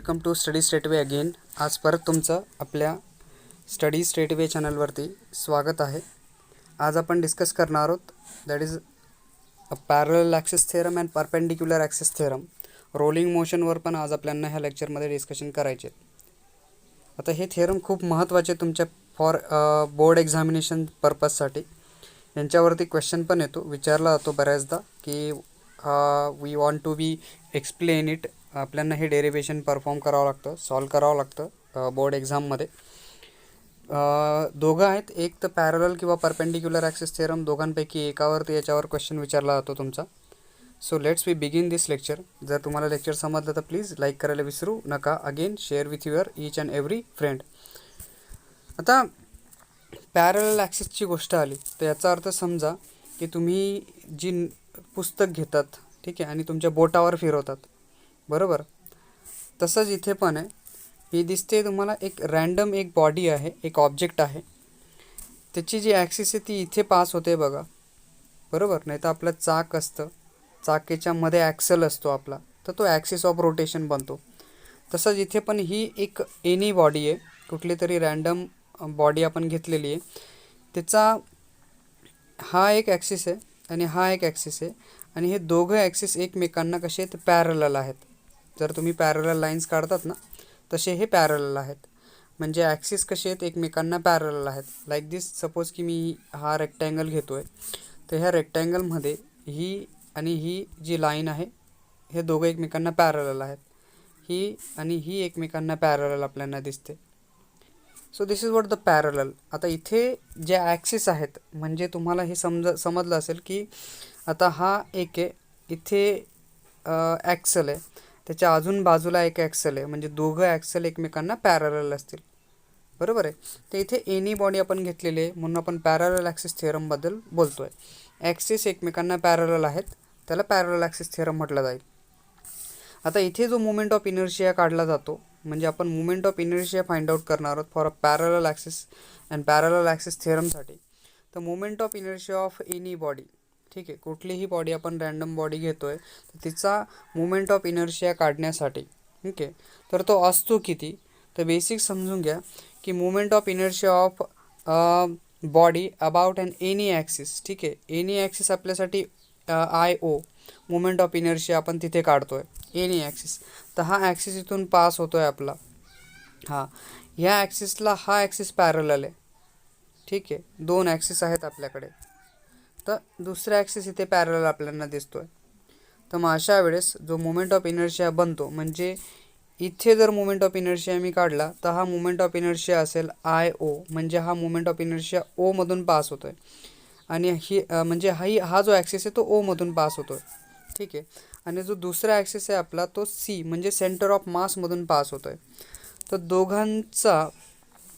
Welcome to study straightway again. आज परत तुमचं आपल्या स्टडी स्ट्रेटवे चॅनलवरती स्वागत आहे. आज आपण डिस्कस करणार आहोत that is a parallel axis theorem and perpendicular axis theorem. Rolling मोशनवर पण आज आपल्याला ह्या लेक्चरमध्ये डिस्कशन करायचे. आता हे थेरम खूप महत्त्वाचे तुमच्या फॉर बोर्ड एक्झामिनेशन पर्पजसाठी. यांच्यावरती क्वेश्चन पण येतो, विचारला जातो बऱ्याचदा की we want to be explain it. आपल्याला हे डेरिवेशन परफॉर्म करावं लागतं, सॉल्व करावं लागतं बोर्ड एक्झाममध्ये. दोघं आहेत, एक तर पॅरलल किंवा परपेंडिक्युलर ॲक्सिस थेरम, दोघांपैकी एकावरती याच्यावर क्वेश्चन विचारला जातो तुमचा. So let's we begin this lecture. जर तुम्हाला लेक्चर समजलं तर प्लीज लाईक करायला विसरू नका. Again share with your each and every friend. आता पॅरलल ॲक्सिसची गोष्ट आली तर याचा अर्थ समजा की तुम्ही जी पुस्तक घेतात, ठीक आहे, आणि तुमच्या बोटावर फिरवतात, बरोबर. तसंच इथे पण आहे. ही दिसते तुम्हाला एक रॅन्डम एक बॉडी आहे, एक ऑब्जेक्ट आहे. त्याची जी ॲक्सिस आहे ती इथे पास होते बघा, बरोबर. नाही तर आपलं चाक असतं, चाकेच्या मध्ये ॲक्सल असतो आपला, तर तो ॲक्सिस ऑफ रोटेशन बनतो. तसंच इथे पण ही एक एनी बॉडी आहे, कुठली तरी रॅन्डम बॉडी आपण घेतलेली आहे. त्याचा हा एक ॲक्सिस आहे आणि हा एक ॲक्सिस आहे, आणि हे दोघं ॲक्सिस एकमेकांना कसे आहेत, पॅरलल आहेत. जर तुम्ही पॅरलल लाईन्स काढतात ना, तसे हे पॅरलल आहेत. म्हणजे ॲक्सिस कसे आहेत, एकमेकांना पॅरलल आहेत. लाईक दिस, सपोज की मी हा रेक्टँगल घेतो आहे, तर ह्या रेक्टँगलमध्ये ही आणि ही जी लाईन आहे, हे दोघं एकमेकांना पॅरलल आहेत. ही आणि ही एकमेकांना पॅरलल आपल्याला दिसते. So this is what the parallel. आता इथे जे ॲक्सिस आहेत, म्हणजे तुम्हाला हे समजलं असेल की आता हा एक आहे, इथे ॲक्सल आहे, त्याच्या अजून बाजूला एक ॲक्सल आहे, म्हणजे दोघं ॲक्सल एकमेकांना पॅरलल असतील, बरोबर आहे. तर इथे एनी बॉडी आपण घेतलेली आहे, म्हणून आपण पॅरलल ॲक्सिस थेरमबद्दल बोलतो आहे. ॲक्सिस एकमेकांना पॅरलल आहेत, त्याला पॅरलल ॲक्सिस थेरम म्हटलं जाईल. आता इथे जो मोमेंट ऑफ इनर्शिया काढला जातो, म्हणजे आपण moment of inertia find out करणार आहोत for a parallel axis and parallel axis थेरमसाठी. तर moment of inertia of any body, ठीक आहे, कुठलीही बॉडी आपण रॅन्डम बॉडी घेतो आहे, तर तिचा मोमेंट ऑफ इनर्शिया काढण्यासाठी, ठीक आहे, तर तो असतो किती. तर बेसिक समजून घ्या की moment of inertia of body about and any axis, ठीक आहे. एनी ॲक्सिस आपल्यासाठी I O, moment of inertia आपण तिथे काढतो आहे एनी ॲक्सिस. तर हा ॲक्सिस इथून पास होतो आहे आपला, ह्या ॲक्सिसला हा ॲक्सिस पॅरलल आहे, ठीक आहे. दोन ॲक्सिस आहेत आपल्याकडे, तर दुसरा ॲक्सिस इथे पॅरलल आपल्याला दिसतो आहे. तर मग अशा वेळेस जो मोमेंट ऑफ इनर्शिया बनतो, म्हणजे इथे जर मोमेंट ऑफ इनर्शिया मी काढला, तर हा मोमेंट ऑफ इनर्शिया असेल आय ओ, म्हणजे हा मोमेंट ऑफ इनर्शिया ओमधून पास होतो आहे, आणि ही म्हणजे हा जो ॲक्सिस आहे तो ओमधून पास होतो आहे, ठीक आहे. आणि जो दुसरा ॲक्सिस आहे आपला तो सी, म्हणजे सेंटर ऑफ मासमधून पास होतो आहे. तर दोघांचा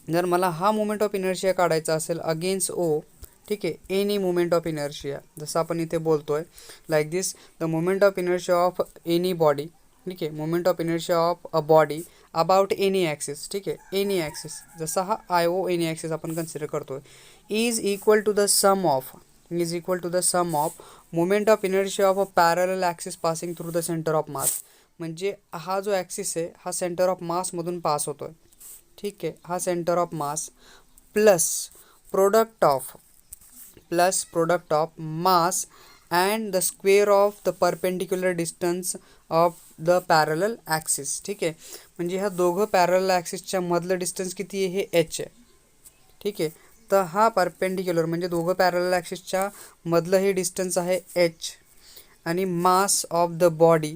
जर मला हा मोमेंट ऑफ इनर्शिया काढायचा असेल अगेन्स्ट ओ, ठीक आहे, एनी मोमेंट ऑफ इनर्शिया, जसं आपण इथे बोलतो आहे like this, the moment of inertia of any body, ठीक आहे, moment of inertia of a body about any axis, ठीक आहे, एनी ॲक्सिस, जसा हा आय ओ एनी ॲक्सिस आपण कन्सिडर करतो आहे, is equal to the sum of moment of inertia of a parallel axis passing through the centre of mass. म्हणजे हा जो ॲक्सिस आहे हा सेंटर ऑफ मासमधून पास होतो आहे, ठीक आहे, हा centre of mass plus product of mass and the square of the perpendicular distance of the parallel axis, ठीक आहे. म्हणजे ह्या दोघं पॅरलल ॲक्सिसच्या मधलं डिस्टन्स किती आहे, हे एच आहे, ठीक आहे. तर हा परपेंडिक्युलर म्हणजे दोघं पॅरलल ॲक्सिसच्या मधलं हे डिस्टन्स आहे एच, आणि मास ऑफ द बॉडी,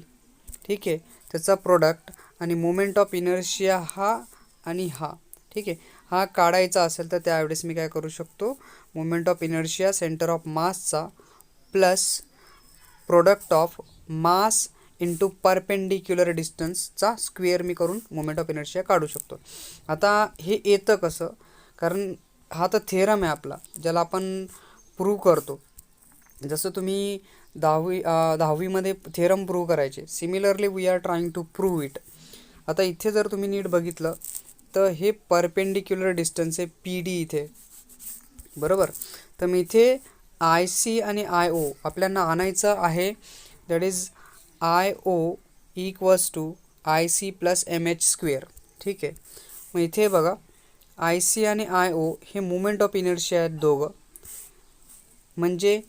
ठीक आहे, त्याचा प्रोडक्ट, आणि मोमेंट ऑफ इनर्शिया हा आणि हा, ठीक आहे. हा काढायचा असेल तर त्यावेळेस मी काय करू शकतो, moment of inertia centre of मासचा plus product of mass into perpendicular डिस्टन्सचा स्क्वेअर मी करून मोमेंट ऑफ इनर्शिया काढू शकतो. आता हे येतं कसं, कारण हा तर थेरम आहे आपला, ज्याला आपण प्रूव्ह करतो. जसं तुम्ही दहावीमध्ये थेरम प्रूव्ह करायचे, similarly we are trying to prove it. आता इथे जर तुम्ही नीट बघितलं तर हे परपेंडिक्युलर डिस्टन्स आहे पी डी इथे, बरोबर. तर मी इथे आय सी आणि आय ओ आपल्याला आणायचं आहे, that is I O equals to I C plus M H square. ठीक आहे. मग इथे बघा आय सी आणि आय ओ हे मोमेंट ऑफ इनर्शिया आहेत दोघं. म्हणजे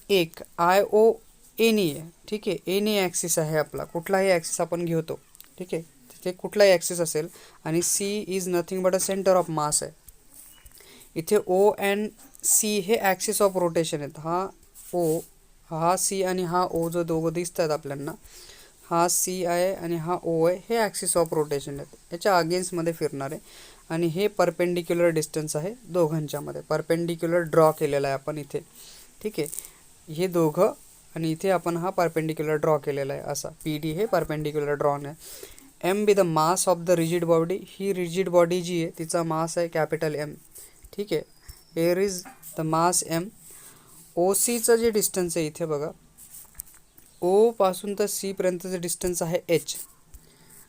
एक आय ओ एनी आहे. ठीक आहे. एनी ॲक्सिस आहे आपला, कुठलाही ॲक्सिस आपण घेतो. ठीक आहे. तिथे कुठलाही ॲक्सिस असेल आणि C is nothing but a centre of mass आहे. इथे ओ अँड सी हे ॲक्सिस ऑफ रोटेशन आहेत. हा ओ, हा सी आणि हा ओ जो दोघं दिसत आहेत आपल्याला, हा सी आहे आणि हा ओ आहे, हे ॲक्सिस ऑफ रोटेशन आहेत. याच्या अगेन्स्टमध्ये फिरणार आहे आणि हे परपेंडिक्युलर डिस्टन्स आहे दोघांच्यामध्ये. परपेंडिक्युलर ड्रॉ केलेला आहे आपण इथे. ठीक आहे. हे दोघं आणि इथे आपण हा परपेंडिक्युलर ड्रॉ केलेला आहे असा. पी डी हे परपेंडिक्युलर ड्रॉन आहे. M be the mass of the rigid body. ही रिजिड बॉडी जी आहे तिचा मास आहे कॅपिटल एम. ठीक आहे. Here is the mass M. O सीचं जे डिस्टन्स आहे इथे बघा, ओ पासून तर सी पर्यंतचं डिस्टन्स आहे एच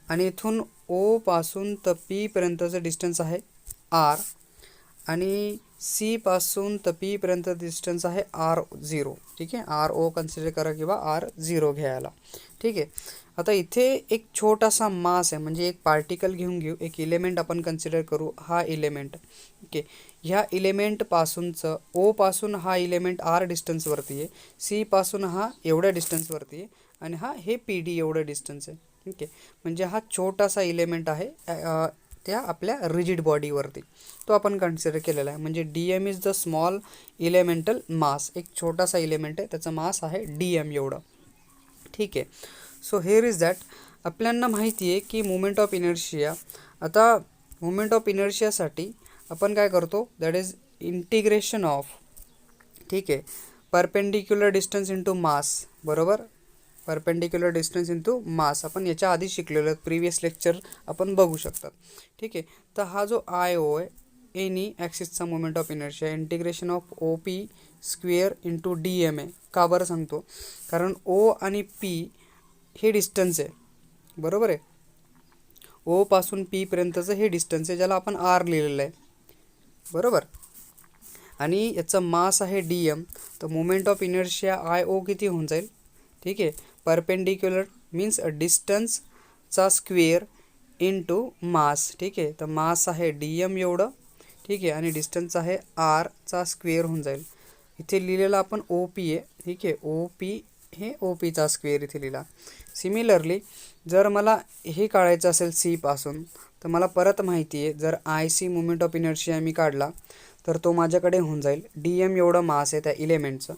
आणि इथून ओ पासून तर पी पर्यंतचं डिस्टन्स आहे आर आणि सी पासून तर पी पर्यंत डिस्टन्स आहे आर झिरो. ठीक आहे. आर ओ कन्सिडर करा किंवा आर झिरो घ्यायला. ठीक आहे. आता इथे एक छोटासा मास आहे, म्हणजे एक पार्टिकल घेऊन घेऊ, एक इलेमेंट आपण कन्सिडर करू. हा इलेमेंट. ओके. ह्या इलेमेंटपासूनचं ओ पासून हा इलेमेंट आर डिस्टन्सवरती आहे, सी पासून हा एवढ्या डिस्टन्सवरती आहे आणि हा हे पी डी एवढं डिस्टन्स आहे. ठीक आहे. म्हणजे हा छोटासा इलेमेंट आहे त्या आपल्या रिजिड बॉडीवरती, तो आपण कन्सिडर केलेला आहे. म्हणजे D M is the small elemental mass. एक छोटासा इलेमेंट आहे, त्याचा मास आहे डी एम एवढं. ठीक आहे. So here is that. आपल्याला माहिती आहे की मोमेंट ऑफ इनर्शिया. आता मोमेंट ऑफ इनर्शियासाठी आपण काय करतो, दॅट इज इंटिग्रेशन ऑफ. ठीक आहे. Perpendicular distance into mass. बरोबर. परपेंडिक्युलर डिस्टन्स इंटू मास आपण याच्या आधी शिकलेलो, प्रिवियस लेक्चर आपण बघू शकतात. ठीक आहे. तर हा जो आय ओ आहे, एनी ॲक्सिसचा moment of inertia, integration of O P square into D M आहे. का बरं सांगतो, कारण ओ आणि पी हे डिस्टन्स आहे. बरोबर आहे. ओ पासून पी पर्यंतचं हे डिस्टन्स आहे, ज्याला आपण आर लिहिलेलं आहे. बरोबर. आणि याचा मास आहे डी एम. तर moment of inertia I O किती होऊन जाईल. ठीक आहे. परपेंडिक्युलर मीन्स डिस्टन्सचा स्क्वेअर इंटू मास. ठीक आहे. तर मास आहे डी एम एवढं. ठीक आहे. आणि डिस्टन्स आहे आरचा स्क्वेअर होऊन जाईल. इथे लिहिलेलं आपण ओ पी आहे. ठीक आहे. ओ पी हे ओ पीचा स्क्वेअर इथे लिहिला. सिमिलरली जर मला हे काढायचं असेल सी पासून, तर मला परत माहिती आहे, जर I C moment of inertia मी काढला तर तो माझ्याकडे होऊन जाईल डी एम एवढं मास आहे त्या इलेमेंटचं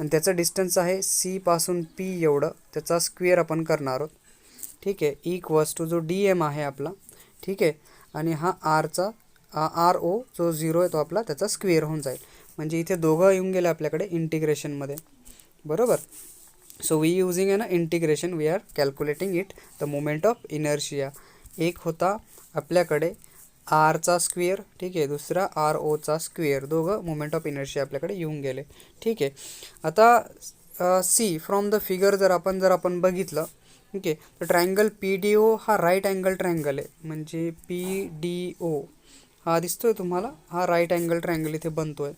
आणि त्याचं डिस्टन्स आहे सी पासून पी एवढं, त्याचा स्क्वेअर आपण करणार आहोत. ठीक आहे. इक्वल्स टू जो डी एम आहे आपला. ठीक आहे. आणि हा आरचा आर ओ जो झिरो आहे तो आपला त्याचा स्क्वेअर होऊन जाईल. म्हणजे इथे दोघं येऊन गेले आपल्याकडे इंटिग्रेशनमध्ये. बरोबर. So we using an integration we are calculating it the moment of inertia. एक होता आपल्याकडे आरचा स्क्वेअर. ठीक आहे. दुसरा आर ओचा स्क्वेअर. दोघं मोमेंट ऑफ इनर्शिया आपल्याकडे येऊन गेले. ठीक आहे. आता सी फ्रॉम द फिगर जर आपण बघितलं. ठीक आहे. तर ट्रायंगल पी डी ओ हा राईट अँगल ट्रायंगल आहे. म्हणजे पी डी ओ हा दिसतोय तुम्हाला, हा राईट अँगल ट्रायंगल इथे बनतो आहे,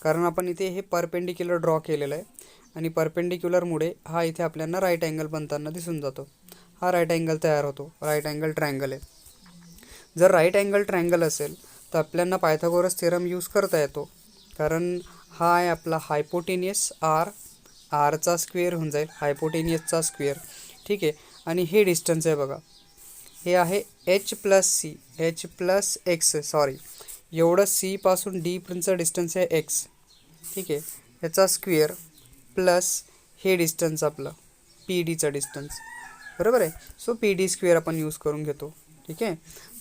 कारण आपण इथे हे परपेंडिक्युलर ड्रॉ केलेलं आहे आणि परपेंडिक्युलरमुळे हा इथे आपल्याला राईट अँगल बनताना दिसून जातो. हा राईट अँगल तयार होतो. राईट अँगल ट्रायंगल आहे. जर राईट अँगल ट्रायंगल असेल तर आपल्याला पायथागोरस थेरम यूज करता येतो, कारण हा आहे आपला हायपोटेनियस आर. आरचा स्क्वेअर होऊन जाईल हायपोटेनियसचा स्क्वेअर. ठीक आहे. आणि हे डिस्टन्स आहे बघा, हे आहे H plus C, H plus X, sorry एवढं सी पासून डी पर्यंतचं डिस्टन्स आहे एक्स. ठीक आहे. याचा स्क्वेअर प्लस हे डिस्टन्स आपलं पी डीचं डिस्टन्स. बरोबर आहे. सो पी डी स्क्वेअर आपण यूज करून घेतो. ठीक आहे.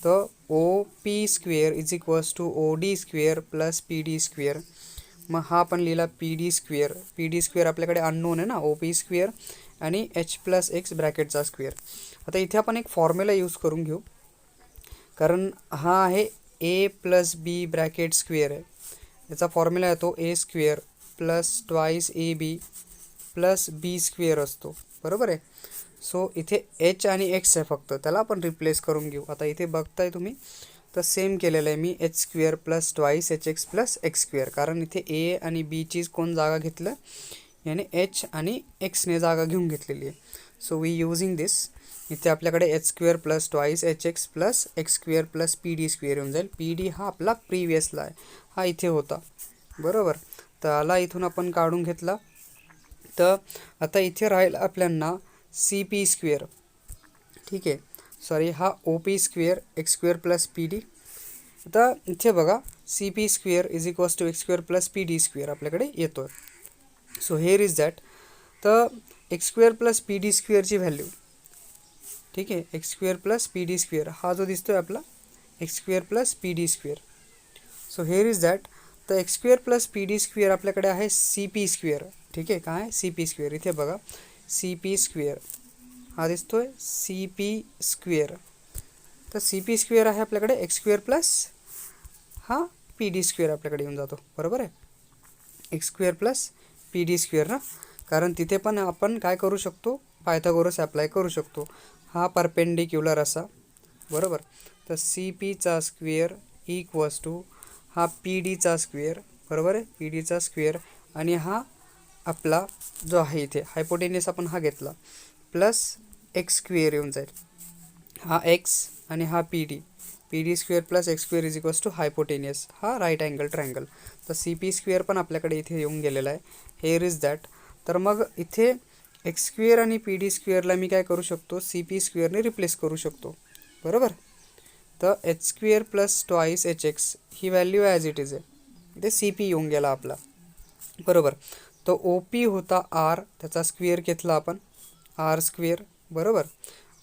तर O P square is equals to O D square plus P D square. मग हा आपण लिहिला P D square. P D square आपल्याकडे अननोन आहे ना, ओ पी स्क्वेअर आणि एच प्लस एक्स ब्रॅकेटचा स्क्वेअर. आता इथे आपण एक फॉर्म्युला यूज करून घेऊ, कारण हा आहे A plus B bracket square आहे. याचा फॉर्म्युला येतो A square plus twice A B plus B square असतो. बरोबर आहे. सो इथे एच आणि एक्स आहे फक्त, त्याला आपण रिप्लेस करून घेऊ. आता इथे बघताय तुम्ही तर सेम केलेलं आहे मी, H square plus twice H X plus X square, कारण इथे ए आणि बीची कोण जागा घेतलं, याने एच आणि एक्सने जागा घेऊन घेतलेली आहे. सो वी यूजिंग दिस. इथे आपल्याकडे H square plus twice H X plus X square plus P D square येऊन जाईल. पी डी हा आपला प्रिवियसला आहे, हा इथे होता बरोबर. तर आला इथून आपण काढून घेतला. तर आता इथे राहील आपल्यांना सी पी स्क्वेअर. ठीक आहे, सॉरी हा O P square X square plus P D. आता इथे बघा C P square is equals to X square plus P D square आपल्याकडे येतो आहे. So here is that. तर X square plus P D स्क्वेअरची व्हॅल्यू, ठीक आहे, X square plus P D square हा जो दिसतो आहे आपला X square plus P D square. So here is that. तर X square plus P D square आपल्याकडे आहे सी पी स्क्वेअर. ठीक आहे, काय सी पी स्क्वेअर. इथे बघा सी पी स्क्वेअर हा दिसतोय सी पी स्क्वेअर. तर सी पी स्क्वेअर आहे आपल्याकडे एक्स स्क्वेअर प्लस हा पी डी स्क्वेअर आपल्याकडे येऊन जातो बरोबर आहे. X square plus P D square ना, कारण तिथे पण आपण काय करू शकतो, पायथागोरस अप्लाय करू शकतो. हा परपेंडिक्युलर असा बरोबर. तर सी पीचा स्क्वेअर इक्वल्स टू हा पी डीचा स्क्वेअर बरोबर आहे, पी डीचा स्क्वेअर. आणि हा आपला जो आहे इथे हायपोटेनियस आपण हा घेतला प्लस एक्स स्क्वेअर येऊन जाईल. हा एक्स आणि हा P D, P D square plus X square is equals to hypotenuse हा राईट अँगल ट्रायंगल. तर सी पी स्क्वेअर पण आपल्याकडे इथे येऊन गेलेला आहे. Here is that. तर मग इथे एक्स स्क्वेअर आणि पी डी स्क्वेअरला मी काय करू शकतो, सी पी स्क्वेअरने रिप्लेस करू शकतो बरोबर. तर H square plus twice H x he value as it is आहे, इथे सी पी येऊन गेला आपला बरोबर. तर ओ पी होता आर, त्याचा स्क्वेअर घेतला आपण आर स्क्वेअर बरोबर.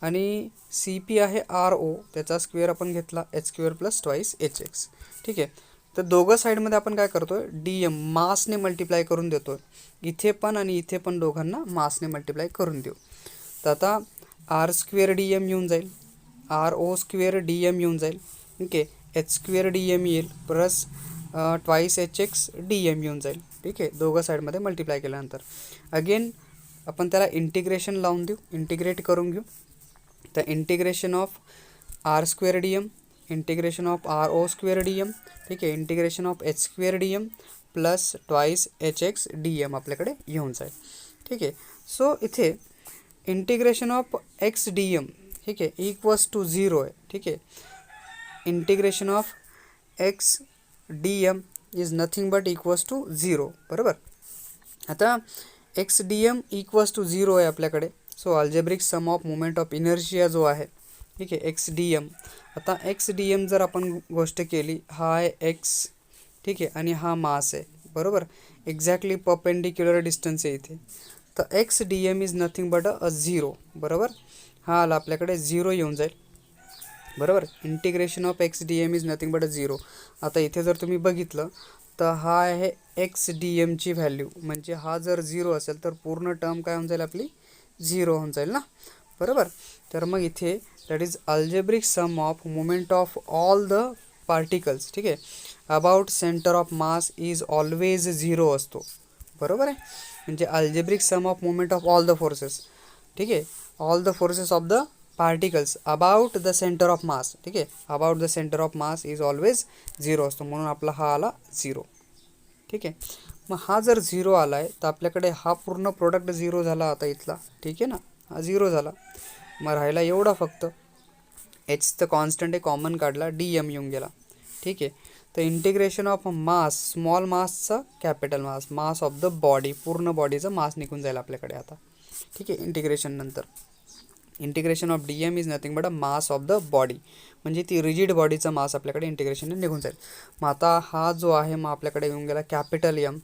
आणि सी पी आहे आर ओ, त्याचा स्क्वेअर आपण घेतला H square plus twice H x. ठीक आहे. तर दोघं साईडमध्ये आपण काय करतो आहे, डी एम मासने मल्टिप्लाय करून देतो आहे. इथे पण आणि इथे पण दोघांना मासने मल्टिप्लाय करून देऊ. तर आता आर स्क्वेअर डी एम येऊन जाईल, R O square D M येऊन जाईल. ठीक आहे, एच स्क्वेअर डी एम येईल plus twice H X D M येऊन जाईल. ठीक आहे, दोघं साईडमध्ये मल्टिप्लाय केल्यानंतर अगेन आपण त्याला इंटिग्रेशन लावून देऊ, इंटिग्रेट करून घेऊ. तर integration of R square D M, integration of R O square D M. ठीक आहे, integration of H square D M plus twice H X D M आपल्याकडे येऊन जाईल. ठीक आहे. सो इथे integration of X D M ठीक आहे इक्वल्स टू 0 आहे. ठीक आहे, integration of X D M is nothing but equals to 0 बरोबर. आता X D M equals to 0 आहे आपल्याकडे. So algebraic sum of moment of inertia जो आहे, ठीक आहे, एक्स डी एम. आता एक्स डी एम जर आपण गोष्ट केली, हा आहे एक्स ठीक आहे आणि हा मास आहे बरोबर, एक्झॅक्टली परपेंडिक्युलर डिस्टन्स आहे इथे. तर X D M is nothing but a 0 बरोबर. हा आला आपल्याकडे 0 येऊन जाईल बरोबर. Integration of X D M is nothing but a 0. आता इथे जर तुम्ही बघितलं तर हा आहे एक्स डी एमची व्हॅल्यू, म्हणजे हा जर 0 असेल तर पूर्ण टर्म काय होऊन जाईल आपली 0 होऊन जाईल ना बरोबर. तर मग इथे that is algebraic sum of moment of all the particles ठीक आहे about centre of mass is always 0 असतो बरोबर आहे. म्हणजे algebraic sum of moment of all the forces ठीक आहे, all the forces of the particles about the centre of मास. ठीक आहे, about the centre of mass is always 0 असतो, म्हणून आपला हा आला 0. ठीक आहे, मग हा जर 0 आला आहे तर आपल्याकडे हा पूर्ण प्रोडक्ट 0 झाला आता इथला. ठीक आहे ना, हा 0 झाला. मग राहिला एवढा फक्त एच तर कॉन्स्टंट आहे, कॉमन काढला, डी एम येऊन गेला. ठीक आहे, तर इंटिग्रेशन ऑफ मास, स्मॉल मासचा capital mass, mass of the body, पूर्ण बॉडीचं मास निघून जाईल आपल्याकडे आता. ठीक आहे, इंटिग्रेशन नंतर integration of D M is nothing but a mass of the body, म्हणजे ती रिजिड बॉडीचा मास आपल्याकडे इंटिग्रेशनने निघून जाईल. मग आता हा जो आहे मग आपल्याकडे येऊन गेला कॅपिटल एम.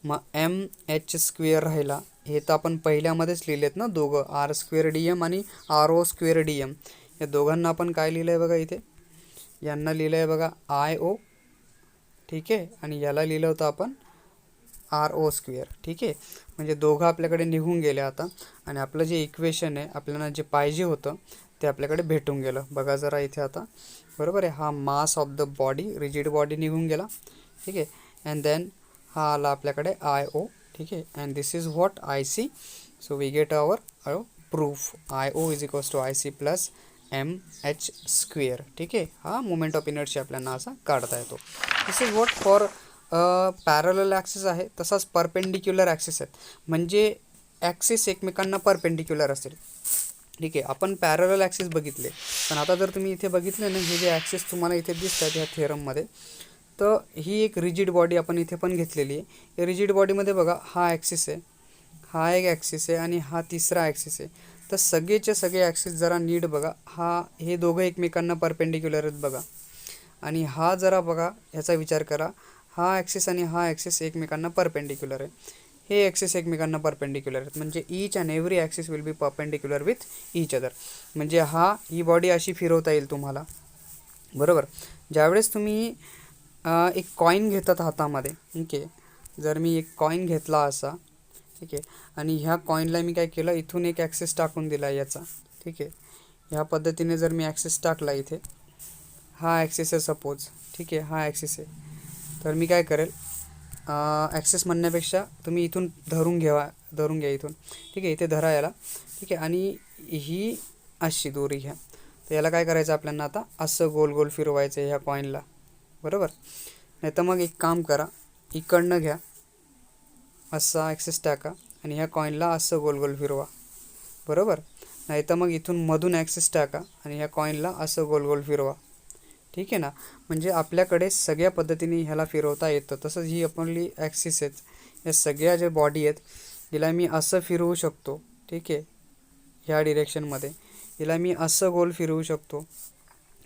मग एम एच स्क्वेअर राहिला, हे तर आपण पहिल्यामध्येच लिहिलेत ना दोघं, आर स्क्वेअर डी एम आणि R O square D M. या दोघांना आपण काय लिहिलं आहे बघा इथे, यांना लिहिलं आहे बघा आय ओ. ठीक आहे, आणि याला लिहिलं होतं आपण आर ओ स्क्वेअर. ठीक आहे, म्हणजे दोघं आपल्याकडे निघून गेले आता, आणि आपलं जे इक्वेशन आहे आपल्याला जे पाहिजे होतं ते आपल्याकडे भेटून गेलं. बघा जरा इथे आता बरोबर आहे, हा मास of the body, rigid body निघून गेला. ठीक आहे, अँड देन हा आला आपल्याकडे आय ओ. ठीक आहे, and this is what I C. So we get our proof I O is equals to I C plus M H square. ठीक आहे, हा मोमेंट ऑफ इनर्शिया आपल्याला असा काढता येतो. This is what for parallel axis आहे. तसाच perpendicular axis आहेत, म्हणजे ॲक्सिस एकमेकांना परपेंडिक्युलर असेल. ठीक आहे. आपण पॅरलल ॲक्सिस बघितले, पण आता जर तुम्ही इथे बघितले ना, हे जे ॲक्सिस तुम्हाला इथे दिसतात ह्या थेरममध्ये, तर ही एक रिजिड बॉडी आपण इथे पण घेतलेली आहे. या रिजिड बॉडीमध्ये बघा हा ॲक्सिस आहे, हा एक ॲक्सिस आहे आणि हा तिसरा ॲक्सिस आहे. तर सगळेचे सगळे ॲक्सिस जरा नीट बघा. हे दोघं एकमेकांना परपेंडिक्युलर आहेत बघा. आणि हा जरा बघा, ह्याचा विचार करा. हा ॲक्सिस आणि हा ॲक्सिस एकमेकांना परपेंडिक्युलर आहे. हे ॲक्सिस एकमेकांना परपेंडिक्युलर आहेत. म्हणजे each and every axis will B perpendicular with each other. म्हणजे ही बॉडी अशी फिरवता येईल तुम्हाला, बरोबर. ज्यावेळेस तुम्ही एक कॉईन घेतात हातामध्ये, ठीक आहे. जर मी एक कॉईन घेतला असा, ठीक आहे, आणि ह्या कॉईनला मी काय केलं, इथून एक ॲक्सिस टाकून दिला याचा, ठीक आहे. ह्या पद्धतीने जर मी ॲक्सिस टाकला इथे, हा ॲक्सिस आहे सपोज, ठीक आहे, हा ॲक्सिस आहे. तर मी काय करेल, ॲक्सिस म्हणण्यापेक्षा तुम्ही इथून धरून घ्या इथून, ठीक आहे. इथे धरा याला, ठीक आहे. आणि ही अशी दोरी घ्या. तर याला काय करायचं आपल्याला आता, असं गोल गोल फिरवायचं आहे ह्या कॉईनला, बरोबर. नाही तर मग एक काम करा, इकडनं घ्या, असा ॲक्सिस टाका आणि ह्या कॉईनला असं गोल गोल फिरवा, बरोबर. नाही तर मग इथून मधून ॲक्सिस टाका आणि ह्या कॉईनला असं गोल गोल फिरवा, ठीक आहे ना. म्हणजे आपल्याकडे सगळ्या पद्धतीने ह्याला फिरवता येतं. तसंच ही आपली ॲक्सिस आहेत, या सगळ्या ज्या बॉडी आहेत, हिला मी असं फिरवू शकतो, ठीक आहे, ह्या डिरेक्शनमध्ये. हिला मी असं गोल फिरवू शकतो,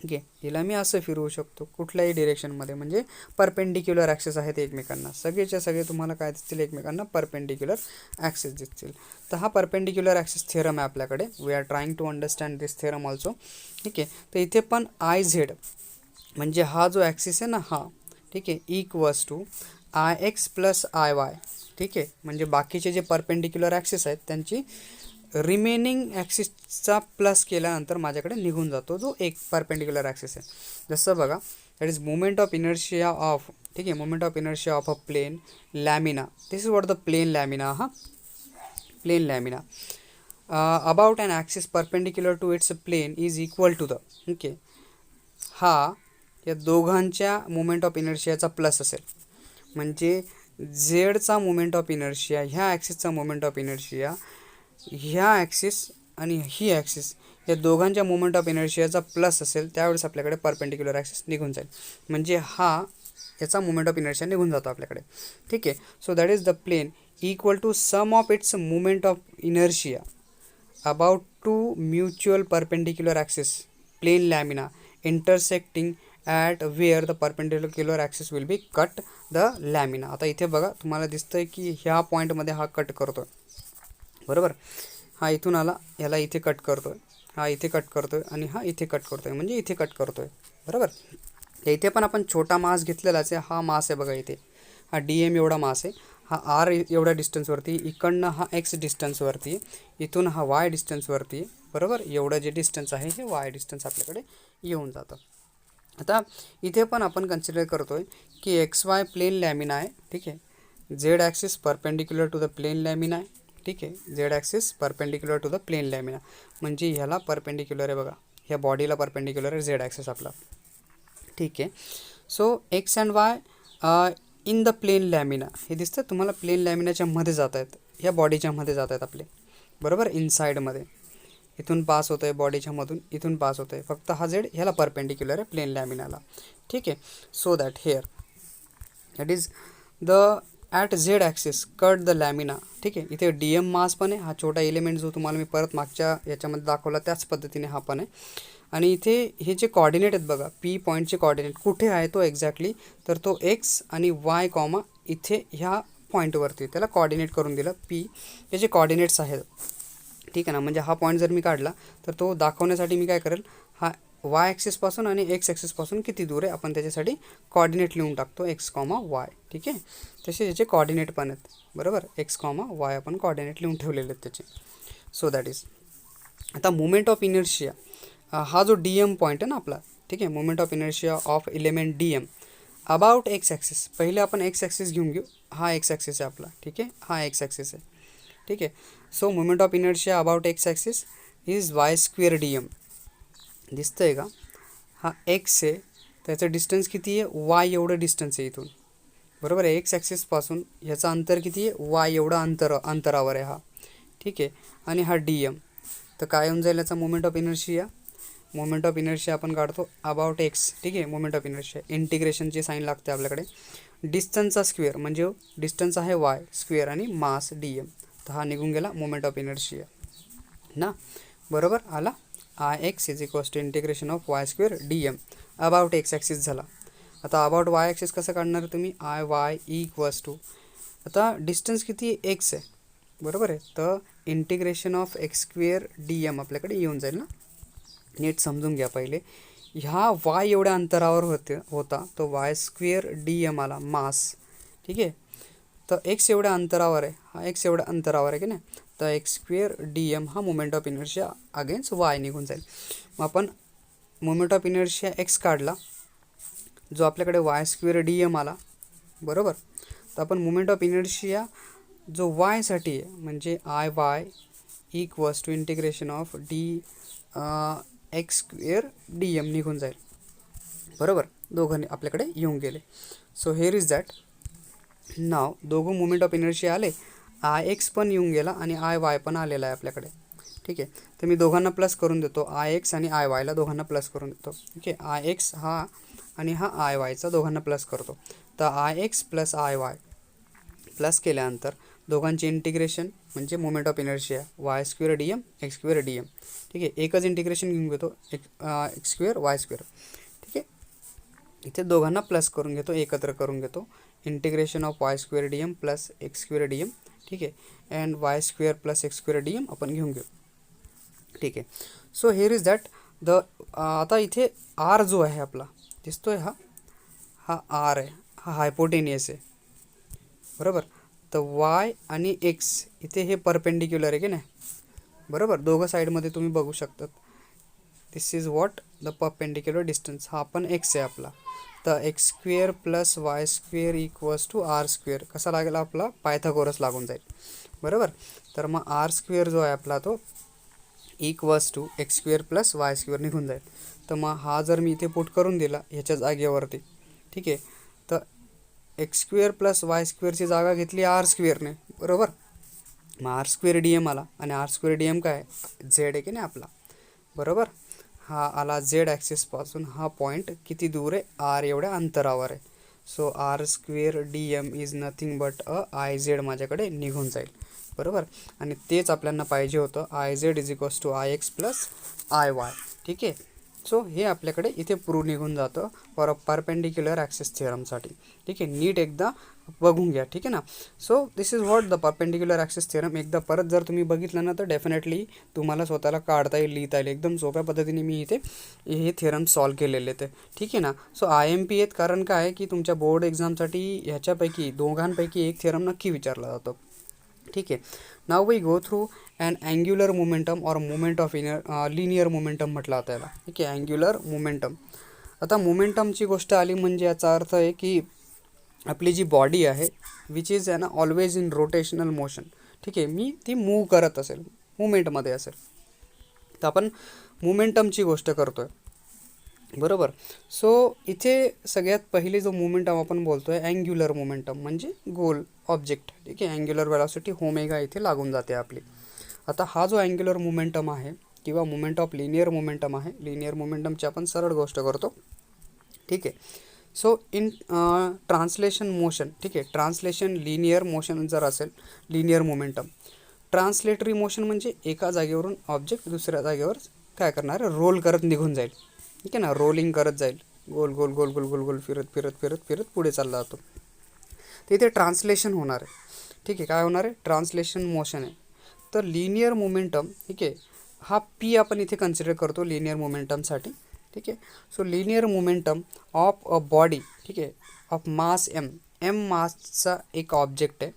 ठीक आहे. हिला मी असं फिरवू शकतो कुठल्याही डिरेक्शनमध्ये. म्हणजे परपेंडिक्युलर ॲक्सिस आहेत एकमेकांना. सगळेच्या सगळे तुम्हाला काय दिसतील, एकमेकांना परपेंडिक्युलर ॲक्सिस दिसतील. तर हा परपेंडिक्युलर ॲक्सिस थेरम आहे आपल्याकडे. We are trying to understand this theorem also, ठीक आहे. तर इथे पण आय झेड म्हणजे हा जो ॲक्सिस आहे ना हा, ठीक आहे, equals to I X plus I Y, ठीक आहे. म्हणजे बाकीचे जे परपेंडिक्युलर ॲक्सिस आहेत त्यांची रिमेनिंग ॲक्सिसचा प्लस केल्यानंतर माझ्याकडे निघून जातो जो एक परपेंडिक्युलर ॲक्सिस आहे. जसं बघा, that is moment of inertia of, ठीक आहे, moment of inertia of a plane lamina. This is what the plane lamina. Plane lamina about an axis perpendicular to its plane is equal to the, ठीक आहे. हा या दोघांच्या moment of इनर्शियाचा plus असेल. म्हणजे झेडचा moment of inertia, ह्या ॲक्सिसचा moment of inertia, ह्या axis आणि ही ॲक्सिस या दोघांच्या मोमेंट ऑफ इनर्शियाचा प्लस असेल, त्यावेळेस आपल्याकडे परपेंडिक्युलर ॲक्सिस निघून जाईल. म्हणजे याचा मोमेंट ऑफ इनर्शिया निघून जातो आपल्याकडे, ठीक आहे. So that is the plane equal to sum of its moment of inertia about two mutual perpendicular axis plane lamina intersecting at where the perpendicular axis will be cut the lamina. आता इथे बघा, तुम्हाला दिसतंय की ह्या पॉईंटमध्ये हा cut करतो आहे, बरोबर. हा इथून आला, ह्याला इथे कट करतो आहे, हा इथे कट करतो आहे आणि हा इथे कट करतो आहे, म्हणजे इथे कट करतो आहे, बरोबर. इथे पण आपण छोटा मास घेतलेलाच आहे. हा मास आहे बघा इथे, हा DM एवढा मास आहे, हा R एवढ्या डिस्टन्सवरती, इकडनं हा X डिस्टन्सवरती आहे, इथून हा Y डिस्टन्सवरती आहे, बरोबर. एवढं जे डिस्टन्स आहे हे Y डिस्टन्स आपल्याकडे येऊन जातं. आता इथे पण आपण कन्सिडर करतो आहे की XY प्लेन लॅमिना आहे, ठीक आहे. Z axis perpendicular to the plane lamina आहे, ठीक आहे. Z axis perpendicular to the plane lamina म्हणजे ह्याला परपेंडिक्युलर आहे बघा, ह्या बॉडीला परपेंडिक्युलर आहे झेड ॲक्सिस आपला, ठीक आहे. So X and Y in the plane lamina, हे दिसतं तुम्हाला, प्लेन लॅमिनाच्या मध्ये जात आहेत, ह्या बॉडीच्या मध्ये जात आहेत आपले, बरोबर. इनसाईडमध्ये इथून पास होतं आहे, बॉडीच्या मधून इथून पास होतं आहे. फक्त हा झेड ह्याला परपेंडिक्युलर आहे प्लेन लॅमिनाला, ठीक आहे. So that hair that is the at Z axis cut the lamina, ठीक आहे. इथे DM मास पण आहे, हा छोटा एलिमेंट जो तुम्हाला मी परत मागच्या याच्यामध्ये दाखवला त्याच पद्धतीने हा पण आहे. आणि इथे हे जे कॉर्डिनेट आहेत बघा, P पॉईंटचे कॉर्डिनेट कुठे आहे तो एक्झॅक्टली, तर तो X आणि Y कॉमा इथे ह्या पॉईंटवरती त्याला कॉर्डिनेट करून दिलं. P याचे कॉर्डिनेट्स आहेत, ठीक आहे ना. म्हणजे हा पॉईंट जर मी काढला तर तो दाखवण्यासाठी मी काय करेल, हा Y ॲक्सिसपासून आणि X ॲक्सिसपासून किती दूर आहे आपण त्याच्यासाठी कॉर्डिनेट लिहून टाकतो, X, Y, ठीक आहे. तसे याचे कॉर्डिनेट पण आहेत, बरोबर. X, Y आपण कॉर्डिनेट लिहून ठेवलेले आहेत त्याचे. सो दॅट इज आता मोमेंट ऑफ इनर्शिया, हा जो DM पॉईंट आहे ना आपला, ठीक आहे. Moment of inertia of element DM about X axis, पहिले आपण X ॲक्सिस घेऊन घेऊ. हा X ॲक्सिस आहे आपला, ठीक आहे, हा X ॲक्सिस आहे, ठीक आहे. So moment of inertia about X axis is Y² DM, दिसतं आहे का. हा X आहे, त्याचं डिस्टन्स किती आहे, Y एवढं डिस्टन्स आहे इथून, बरोबर आहे. X ॲक्सिसपासून ह्याचं अंतर किती आहे, Y एवढं अंतरावर आहे हा, ठीक आहे. आणि हा DM, तर काय येऊन जाईल याचा moment of inertia. Moment of inertia आपण काढतो अबाउट एक्स. ठीक आहे, मोमेंट ऑफ इनर्शिया इंटिग्रेशनची साईन लागते आपल्याकडे. डिस्टन्सचा स्क्वेअर म्हणजे डिस्टन्स आहे वाय स्क्वेअर आणि मास डी एम. तर हा निघून गेला मोमेंट ऑफ इनर्शिया ना. बरोबर आला. I X is equals to integration of Y square D M. About X axis झाला. आता अबाउट वाय ॲक्सिस कसं काढणार तुम्ही. आय वाय इक्वल्स टू, आता डिस्टन्स किती एक्स आहे बरोबर आहे, तर integration of X square D M आपल्याकडे येऊन जाईल ना. नीट समजून घ्या पहिले. ह्या वाय एवढ्या अंतरावर होता तो वाय स्क्वेअर डी एम आला मास. ठीक आहे, तर एक्स एवढ्या अंतरावर आहे, हा एक्स एवढ्या अंतरावर आहे की नाही, तर एक्स स्क्वेअर डी एम हा moment of inertia against Y निघून जाईल. मग आपण मोमेंट ऑफ इनर्शिया एक्स काढला जो आपल्याकडे वाय स्क्वेअर डी एम आला बरोबर. तर आपण मोमेंट ऑफ इनर्शिया जो वायसाठी आहे म्हणजे I Y equals to integration of D X square D M निघून जाईल बरोबर. दोघं आपल्याकडे येऊन गेले. So here is that. Now दोघं मोमेंट ऑफ इनर्शिया आले, आय एक्स पण येऊन गेला आणि आय वाय पण आलेला आहे आपल्याकडे. ठीक आहे, तर मी दोघांना प्लस करून देतो, आय एक्स आणि आय वायला दोघांना प्लस करून देतो. ठीक आहे, आय एक्स हा आणि हा आय वायचा दोघांना प्लस करतो. तर I X plus I Y plus केल्यानंतर दोघांचे इंटिग्रेशन म्हणजे moment of inertia Y square D M X square D M. ठीक आहे, एकच इंटिग्रेशन घेऊन घेतो एक्स स्क्वेअर वाय स्क्वेअर. ठीक आहे, इथे दोघांना प्लस करून घेतो, एकत्र करून घेतो. Integration of Y square D M plus X square D M. ठीक आहे, and Y square plus X square D M आपण घेऊन घेऊ. ठीक आहे, so here is that the. आता इथे आर जो आहे आपला दिसतोय, हा आर आहे, हा हायपोटेनियस आहे बरोबर. तर वाय आणि एक्स इथे हे परपेंडिक्युलर आहे की नाही बरोबर. दोघं साईडमध्ये तुम्ही बघू शकतात. This is what the perpendicular distance. हा पण एक्स आहे आपला. तर X square plus Y square equals to R square कसा लागेल आपला पायथागोरस लागून जाईल बरोबर. तर मग आर स्क्वेअर जो आहे आपला तो equals to X square plus Y square निघून जाईल. तर मग हा जर मी इथे पुट करून दिला ह्याच्या जागेवरती, ठीक आहे, तर एक्स स्क्वेअर प्लस वाय स्क्वेअरची जागा घेतली आर स्क्वेअरने बरोबर. मग आर स्क्वेअर डी एम आला आणि आर स्क्वेअर डी एम काय झेड आहे की नाही आपला बरोबर. हा आला झेड ॲक्सिसपासून, हा पॉईंट किती दूर आहे आर एवढ्या अंतरावर आहे. So R square D M is nothing but I Z माझ्याकडे निघून जाईल बरोबर. आणि तेच आपल्याला पाहिजे होतं, I Z is equals to I X plus I Y. ठीक आहे, सो हे आपल्याकडे इथे प्रूव्ह निघून जातं फॉर अ परपेंडिक्युलर ॲक्सिस थिअरमसाठी. ठीक आहे, नीट एकदा बघून घ्या. ठीक आहे ना. So this is what the perpendicular axis theorem. एकदा परत जर तुम्ही बघितलं ना तर डेफिनेटली तुम्हाला स्वतःला काढता येईल, लिहिता येईल. एकदम सोप्या पद्धतीने मी इथे हे थिअरम सॉल्व केलेले ते. ठीक आहे ना. सो आय एम पी आहेत, कारण काय आहे की तुमच्या बोर्ड एक्झामसाठी ह्याच्यापैकी दोघांपैकी एक थिअरम नक्की विचारला जातो. ठीक आहे, now we go through and angular momentum और मोमेंट ऑफ लिनियर मोमेंटम म्हटलं आता याला. ठीक आहे, अँग्युलर मोमेंटम. आता मोमेंटमची गोष्ट आली म्हणजे याचा अर्थ आहे की आपली जी बॉडी आहे विच इज ना ऑलवेज इन रोटेशनल मोशन. ठीक आहे, मी ती मूव करत असेल, मुवमेंटमध्ये असेल, तर आपण मोमेंटमची गोष्ट करतो आहे बरोबर. सो इथे सगळ्यात पहिले जो मोमेंटम आपण बोलतो आहे अँग्युलर मोमेंटम म्हणजे गोल ऑब्जेक्ट. ठीक आहे, अँग्युलर वेलॉसिटी ओमेगा इथे लागून जाते आपली. आता हा जो अँग्युलर मोमेंटम आहे किंवा मोमेंट ऑफ लिनियर मोमेंटम आहे, लिनियर मोमेंटमची आपण सरळ गोष्ट करतो. ठीक आहे, सो इन ट्रान्सलेशन मोशन. ठीक आहे, ट्रान्सलेशन लिनियर मोशन जर असेल लिनियर मोमेंटम, ट्रान्सलेटरी मोशन म्हणजे एका जागेवरून ऑब्जेक्ट दुसऱ्या जागेवर काय करणार रोल करत निघून जाईल. ठीक आहे ना, रोलिंग करत जाईल, गोल गोल गोल गोल गोल गोल फिरत फिरत फिरत फिरत पुढे चालला जातो. तर इथे ट्रान्सलेशन होणार आहे. ठीक आहे, काय होणार आहे ट्रान्सलेशन मोशन आहे. तर लिनियर मोमेंटम ठीक आहे हा पी आपण इथे कन्सिडर करतो लिनियर मोमेंटमसाठी. ठीक आहे, so linear momentum of a body. ठीक आहे, ऑफ मास एम, एम मासचा एक ऑब्जेक्ट आहे.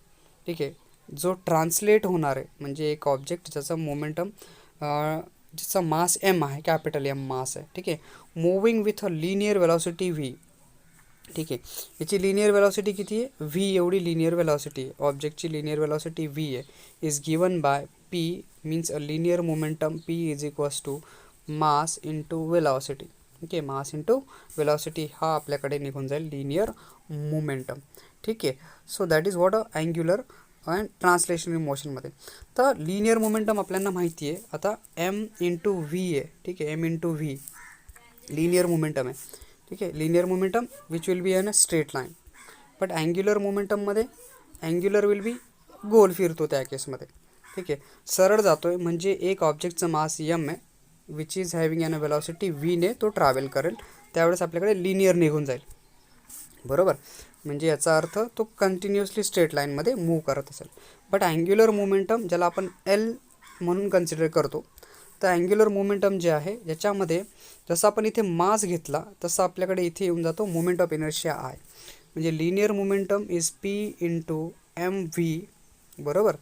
ठीक आहे, जो ट्रान्सलेट होणार आहे म्हणजे एक ऑब्जेक्ट ज्याचा मोमेंटम ज्याचा मास एम आहे, कॅपिटल एम मास आहे. ठीक आहे, moving with a linear velocity V. ठीक आहे, याची लिनियर वेलॉसिटी किती आहे व्ही एवढी लिनियर वेलॉसिटी आहे. ऑब्जेक्टची लिनियर वेलॉसिटी व्ही आहे, is given by P means a linear momentum P is equals to mass into velocity. ठीक आहे, मास इंटू वेलॉसिटी हा आपल्याकडे निघून जाईल लिनियर मोमेंटम. ठीक आहे, so that is what a angular and translationary मोशनमध्ये. तर लिनियर मोमेंटम आपल्याला माहिती आहे. आता एम इंटू व्ही आहे, ठीक आहे, M into V linear momentum आहे, ठीक आहे. Linear momentum which will be in a straight line, but angular मोमेंटममध्ये अँग्युलर विल बी गोल फिरतो त्या केसमध्ये, ठीक आहे. सरळ जातो आहे म्हणजे एक ऑब्जेक्टचं मास यम आहे which is having an velocity व्हीने तो ट्रॅव्हल करेल, त्यावेळेस आपल्याकडे लिनियर निघून जाईल, बरोबर. म्हणजे याचा अर्थ तो कंटिन्युअसली स्ट्रेट लाईनमध्ये मूव्ह करत असेल. बट अँग्युलर मोमेंटम ज्याला आपण एल म्हणून कन्सिडर करतो, तर अँग्युलर मोमेंटम जे आहे ज्याच्यामध्ये जसं आपण इथे मास घेतला तसं आपल्याकडे इथे येऊन जातो मोमेंट ऑफ इनर्शिया आय. म्हणजे linear momentum is P into M V, बरोबर.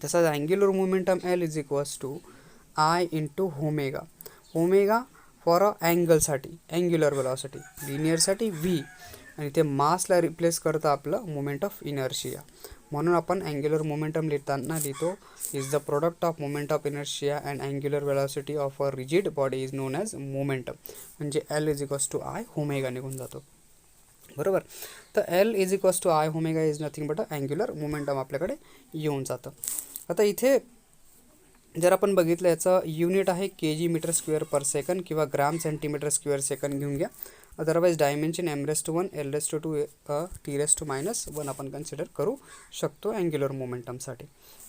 तसंच angular momentum L is equals to I into omega. Omega for a अँगलसाठी अँग्युलर वेलॉसिटी, लिनियरसाठी व्ही, आणि ते मासला रिप्लेस करतं आपलं मोमेंट ऑफ इनर्शिया. म्हणून आपण अँग्युलर मोमेंटम लिहिताना लिहितो is the product of moment of inertia and angular velocity of a rigid body is known as momentum. म्हणजे L is equals to I omega निघून जातो, बरोबर. तर L is equals to I omega is nothing but angular momentum आपल्याकडे येऊन जातं. आता इथे जर आपण बघितलं याचं युनिट आहे के जी मीटर स्क्वेअर पर सेकंड किंवा ग्राम सेंटीमीटर स्क्वेअर सेकंड घेऊन घ्या. Otherwise dimension m⁻⁴ l⁻², t⁻⁻1 आपण कन्सिडर करू शकतो अँग्युलर मोमेंटमसाठी,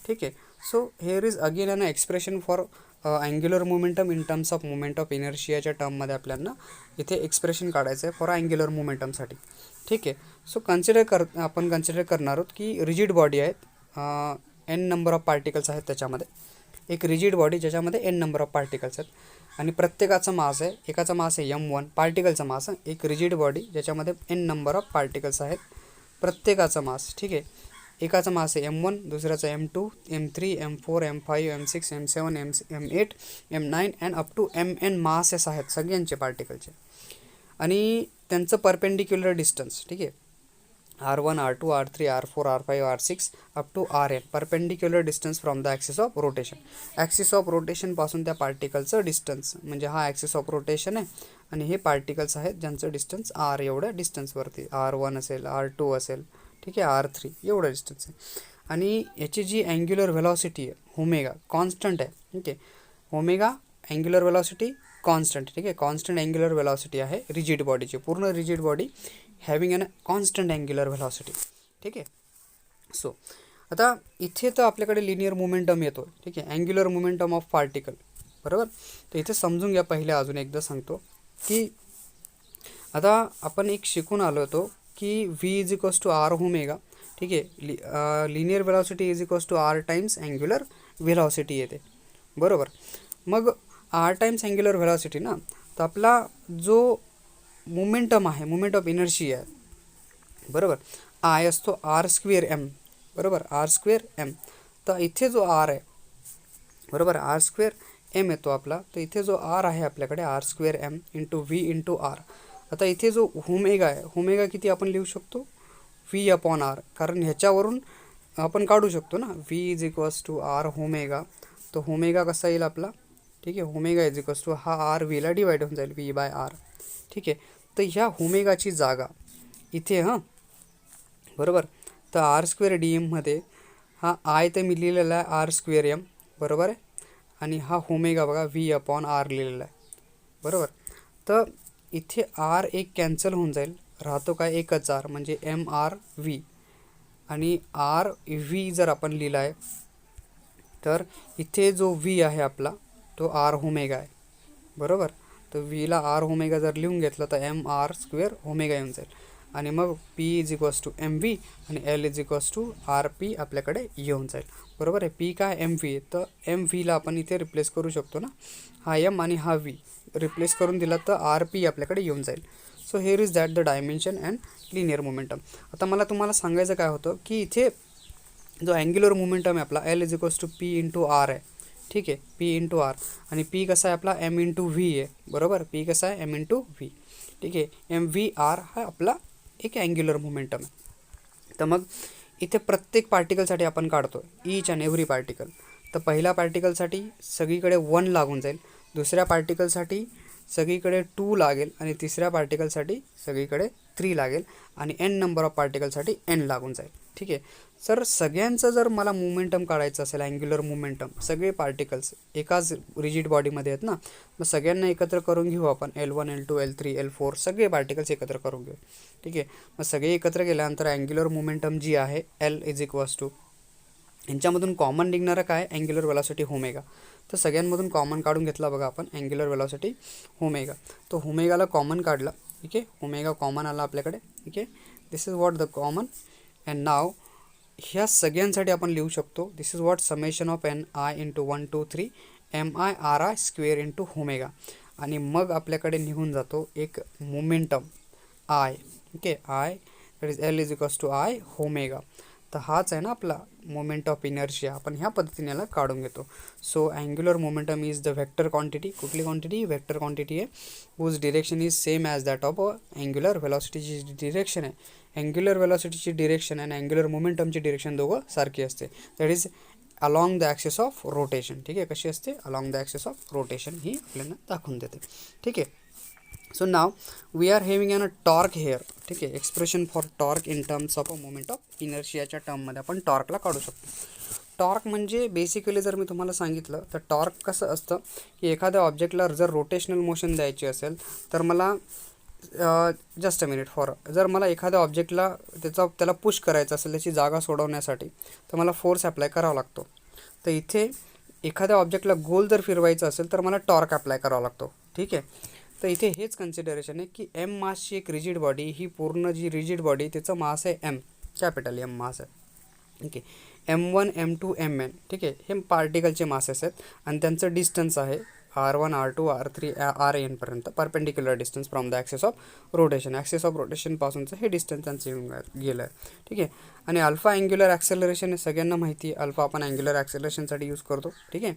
ठीक आहे. So here is again an expression for angular momentum in terms of moment of इनर्शियाच्या टर्ममध्ये आपल्याला इथे एक्सप्रेशन काढायचं आहे फॉर अँग्युलर मोमेंटमसाठी, ठीक आहे. सो आपण कन्सिडर करणार आहोत की रिजिड बॉडी आहेत, एन नंबर ऑफ पार्टिकल्स आहेत त्याच्यामध्ये, एक रिजिड बॉडी ज्याच्यामध्ये एन नंबर ऑफ पार्टिकल्स आहेत आणि प्रत्येकाचा मास आहे, एकाचा मास आहे m1 पार्टिकलचा मास आहे. एक रिजिड बॉडी ज्याच्यामध्ये एन नंबर ऑफ पार्टिकल्स आहेत, प्रत्येकाचा मास, ठीक आहे. एकाचा मास आहे m1, दुसऱ्याचा m2, m3, m4, m5, m6, m7, m8, m9 and up to mn masses आहेत सगळ्यांचे पार्टिकलचे, आणि त्यांचं परपेंडिक्युलर डिस्टन्स, ठीक आहे. r1, r2, r3, r4, r5, r6 up to rn perpendicular distance from the axis of rotation. Axis of रोटेशनपासून त्या पार्टिकलचं distance, म्हणजे हा ॲक्सिस ऑफ रोटेशन आहे आणि हे पार्टिकल्स आहेत ज्यांचं डिस्टन्स r एवढ्या डिस्टन्सवरती, r1 असेल, r2 असेल, ठीक आहे, r3 एवढं डिस्टन्स आहे. आणि याची जी अँग्युलर व्हेलॉसिटी आहे ओमेगा कॉन्स्टंट आहे, ठीक आहे. ओमेगा अँग्युलर व्हेलॉसिटी कॉन्स्टंट, ठीक आहे. कॉन्स्टंट अँग्युलर व्हेलॉसिटी आहे रिजिड बॉडीची, पूर्ण रिजिड बॉडी हॅविंग अन कॉन्स्टंट अँग्युलर व्हेलॉसिटी, ठीक आहे. सो आता इथे तर आपल्याकडे लिनियर मोमेंटम येतो, ठीक आहे, अँग्युलर मोमेंटम ऑफ पार्टिकल, बरोबर. तर इथे समजून घ्या, पहिले अजून एकदा सांगतो की आता आपण एक शिकून आलो होतो की V is equals to R omega, ठीक आहे. Linear velocity is equals to R times angular velocity येते, बरोबर. मग आर टाइम्स अँग्युलर व्हेलॉसिटी ना, तर आपला जो मोमेंटम आहे, मोमेंट ऑफ इनर्शिया आहे, बरोबर, आय असतो r²m, बरोबर, r²m. तर इथे जो आर आहे, बरोबर, r²m येतो आपला. तर इथे जो आर आहे आपल्याकडे r²m into V into R. आता इथे जो ओमेगा आहे, ओमेगा किती आपण लिहू शकतो, v/r, कारण ह्याच्यावरून आपण काढू शकतो ना, v is equals to R omega. तो ओमेगा कसा येईल आपला, ठीक आहे, ओमेगा इज इक्वल्स टू हा आर व्हीला डिवाईड होऊन जाईल v/r, ठीक आहे. तर ह्या ओमेगाची जागा इथे, बरोबर. तर r²dm हा आय तर मी लिहिलेला आहे r²m, बरोबर आहे, आणि हा ओमेगा बघा v/r लिहिलेला आहे, बरोबर. तर इथे r एक कॅन्सल होऊन जाईल, राहतो काय एकच r, म्हणजे mr_v, आणि r_v जर आपण लिहिला आहे तर इथे जो v आहे आपला तो r ओमेगा आहे, बरोबर. तर व्हीला r ओमेगा जर लिहून घेतलं तर mr² ओमेगा येऊन जाईल, आणि मग p is equals to mv आणि l is equals to rp आपल्याकडे येऊन जाईल, बरोबर आहे. p काय mv, तर mvला आपण इथे रिप्लेस करू शकतो ना, हा m आणि हा v रिप्लेस करून दिला तर rp आपल्याकडे येऊन जाईल. So here is that the dimension and linear momentum. आता मला तुम्हाला सांगायचं काय होतं की इथे जो अँग्युलर मोमेंटम आहे आपला l is equals to p into R आहे, ठीक आहे, p इंटू आर, आणि p कसा आहे आपला m इंटू व्ही आहे, बरोबर. p कसा आहे m इंटू व्ही, ठीक आहे. mv/r हा आपला एक अँग्युलर मोमेंटम आहे. तर मग इथे प्रत्येक पार्टिकलसाठी आपण काढतो ईच अँड एव्हरी पार्टिकल. तर पहिल्या पार्टिकलसाठी सगळीकडे 1 लागून जाईल, दुसऱ्या पार्टिकलसाठी सगळीकडे 2 लागेल, आणि तिसऱ्या पार्टिकलसाठी सगळीकडे 3 लागेल, आणि n नंबर ऑफ पार्टिकलसाठी n लागून जाईल, ठीक आहे. सर सगळ्यांचं जर मला मोमेंटम काढायचं असेल, अँग्युलर मोमेंटम, सगळे पार्टिकल्स एकाच रिजिड बॉडीमध्ये आहेत ना, मग सगळ्यांना एकत्र करून घेऊ आपण. L1 L2 L3 L4 सगळे पार्टिकल्स एकत्र करून घेऊ. ठीक आहे. मग सगळे एकत्र केल्यानंतर अँग्युलर मोमेंटम जी आहे L इज इक्वल्स टू, यांच्यामधून कॉमन निघणारं काय, अँग्युलर वेलॉसिटी ओमेगा. तर सगळ्यांमधून कॉमन काढून घेतला बघा आपण अँग्युलर वेलॉसिटी ओमेगा. तो ओमेगाला कॉमन काढला. ठीक आहे. ओमेगा कॉमन आला आपल्याकडे. ठीक आहे. This is what the common. And now ह्या सगळ्यांसाठी आपण लिहू शकतो this is what summation of N I into 1 2 3 MI/RI square into omega. आणि मग आपल्याकडे निघून जातो एक momentum I. Okay. I that is L is equals to I omega. तर हाच आहे ना आपला मोमेंट ऑफ इनर्शिया. आपण ह्या पद्धतीने याला काढून घेतो. So angular momentum is the vector quantity. कुठली क्वांटिटी, व्हेक्टर क्वांटिटी आहे, whose direction is same as that of angular वेलॉसिटीची डिरेक्शन आहे. अँग्युलर वेलॉसिटीची डिरेक्शन आणि अँग्युलर मोमेंटमची डिरेक्शन दोघं सारखी असते. That is along the axis of rotation. ठीक आहे. कशी असते, along the axis of rotation ही आपल्याला दाखवून देते. ठीक आहे. So now we are having an a torque here. ठीक आहे. Expression for torque in terms of a moment of इनर्शियाच्या टर्ममध्ये आपण टॉर्कला काढू शकतो. टॉर्क म्हणजे बेसिकली जर मी तुम्हाला सांगितलं तर टॉर्क कसं असतं की एखाद्या ऑब्जेक्टला जर रोटेशनल मोशन द्यायची असेल तर मला जस्ट अ मिनिट जर मला एखाद्या ऑब्जेक्टला त्याला पुश करायचं असेल, त्याची जागा सोडवण्यासाठी, तर मला फोर्स अप्लाय करावा लागतो. तर इथे एखाद्या ऑब्जेक्टला गोल जर फिरवायचं असेल तर मला टॉर्क अप्लाय करावा लागतो. ठीक आहे. तर इथे हेच कन्सिडरेशन आहे की एम मासची एक रिजिड बॉडी, ही पूर्ण जी रिजिड बॉडी त्याचं मास आहे एम, कॅपिटल एम मास आहे. ठीक आहे. M1 M2 Mn. ठीक आहे. हे पार्टिकलचे मासेस आहेत आणि त्यांचं डिस्टन्स आहे R1 R2 R3 Rn पर्यंत, perpendicular distance from the axis of rotation. Axis of रोटेशनपासूनचं हे डिस्टन्स त्यांचं येऊन गेलं आहे. ठीक आहे. आणि अल्फा अँग्युलर ॲक्सेलरेशन हे सगळ्यांना माहिती आहे. अल्फा आपण अँग्युलर ॲक्सेलरेशनसाठी यूज करतो. ठीक आहे.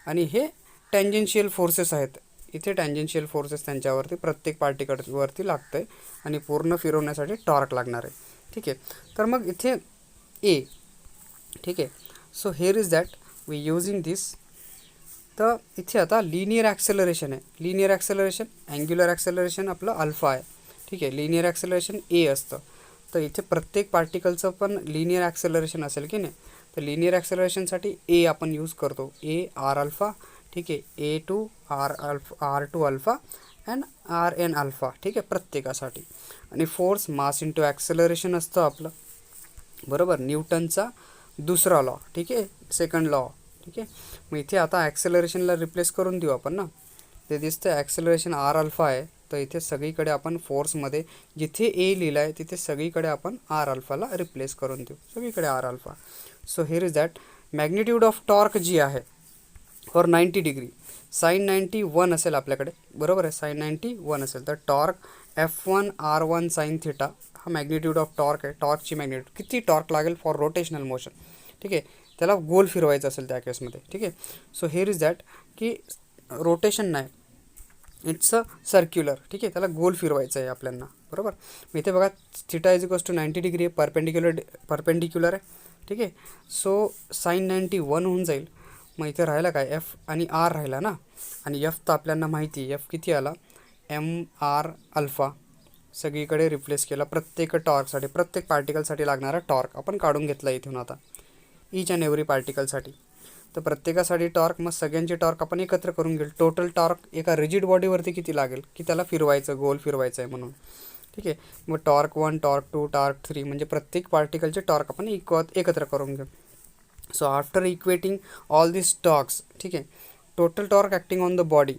आणि हे टँजेन्शियल फोर्सेस आहेत. इथे टँजेन्शियल फोर्सेस त्यांच्यावरती प्रत्येक पार्टिकलवरती लागतं आहे आणि पूर्ण फिरवण्यासाठी टॉर्क लागणार आहे. ठीक आहे. तर मग इथे ए. ठीक आहे. So here is that we using this. तर इथे आता लिनियर ॲक्सेलरेशन आहे. लिनियर ॲक्सेलरेशन, अँग्युलर ॲक्सेलरेशन आपलं अल्फा आहे. ठीक आहे. लिनियर ॲक्सेलरेशन ए असतं. तर इथे प्रत्येक पार्टिकलचं पण लिनियर ॲक्सेलरेशन असेल की नाही. तर लिनियर ॲक्सेलरेशनसाठी ए आपण यूज करतो. A R alpha. ठीक आहे. A2 R2 alpha and Rn alpha. ठीक आहे. प्रत्येकासाठी. आणि फोर्स मास इंटू ॲक्सेलरेशन असतं आपलं, बरोबर, न्यूटनचा दुसरा लॉ. ठीक आहे. Second law. ठीक आहे. मग इथे आता ॲक्सेलरेशनला रिप्लेस करून देऊ आपण ना. ते दिसतं ॲक्सेलरेशन आर अल्फा आहे. तर इथे सगळीकडे आपण फोर्समध्ये जिथे ए लिहिलं आहे तिथे सगळीकडे आपण आर अल्फाला रिप्लेस करून देऊ. सगळीकडे R alpha. So here is that magnitude of torque जी आहे फॉर 90 डिग्री साईन 91 असेल आपल्याकडे, बरोबर आहे. साईन 91 असेल तर torque F1 R1 sine theta हा मॅग्निट्यूड ऑफ टॉर्क आहे. टॉर्कची मॅग्निट्यूड किती टॉर्क लागेल फॉर रोटेशनल मोशन. ठीक आहे. त्याला गोल फिरवायचं असेल त्या केसमध्ये. ठीक आहे. सो हेअर इज दॅट की रोटेशन नाही, इट्स अ सर्क्युलर. ठीक आहे. त्याला गोल फिरवायचं आहे आपल्याला, बरोबर. मग इथे बघा theta is equals to 90 degree आहे, परपेंडिक्युलर आहे. ठीक आहे. सो साईन 91 होऊन जाईल. मग इथे राहिला काय, एफ आणि आर राहिला ना. आणि एफ तर आपल्याला माहिती आहे, एफ किती आला, MR अल्फा. सगळीकडे रिप्लेस केला. प्रत्येक टॉर्कसाठी, प्रत्येक पार्टिकलसाठी लागणारा टॉर्क आपण काढून घेतला इथून आता ईच अँड एव्हरी पार्टिकलसाठी. तर प्रत्येकासाठी टॉर्क, मग सगळ्यांचे टॉर्क आपण एकत्र करून घेऊ. टोटल टॉर्क एका रिजिड बॉडीवरती किती लागेल की त्याला फिरवायचं, गोल फिरवायचं आहे म्हणून. ठीक आहे. मग टॉर्क 1 टॉर्क 2 टॉर्क 3 म्हणजे प्रत्येक पार्टिकलचे टॉर्क आपण एकत्र करून घेऊ. सो आफ्टर इक्वेटिंग ऑल दिस टॉर्क्स, ठीक आहे, total torque acting on the body.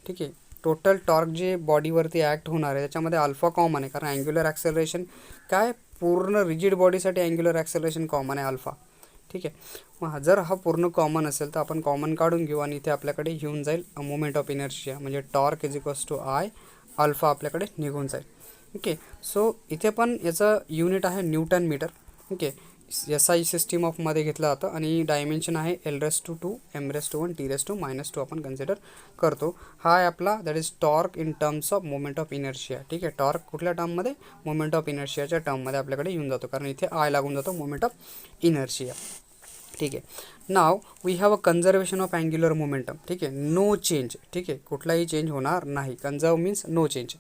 ठीक आहे. टोटल टॉर्क जे बॉडीवरती ॲक्ट होणार आहे त्याच्यामध्ये अल्फा कॉमन आहे, कारण अँग्युलर ॲक्सेलरेशन काय, पूर्ण रिजिड बॉडीसाठी अँग्युलर ॲक्सेलरेशन कॉमन आहे अल्फा. ठीक आहे. मग जर हा पूर्ण कॉमन असेल तर आपण कॉमन काढून घेऊ आणि इथे आपल्याकडे येऊन जाईल मोमेंट ऑफ इनर्शिया, म्हणजे torque is equals to I alpha आपल्याकडे निघून जाईल. ओके. सो इथे पण याचं युनिट आहे newton metre. Okay. SI system ऑफमध्ये घेतलं जातं आणि डायमेन्शन आहे L2 M1 T-2 आपण कन्सिडर करतो. हा आहे आपला that is torque in terms of moment of inertia. ठीक आहे. टॉर्क कुठल्या टर्ममध्ये, मोमेंट ऑफ इनर्शियाच्या टर्ममध्ये आपल्याकडे येऊन जातो, कारण इथे आय लागून जातो मोमेंट ऑफ इनर्शिया. ठीक आहे. Now we have a conservation of angular momentum. ठीक आहे. No change. ठीक आहे. कुठलाही चेंज होणार नाही. Conserve means no change.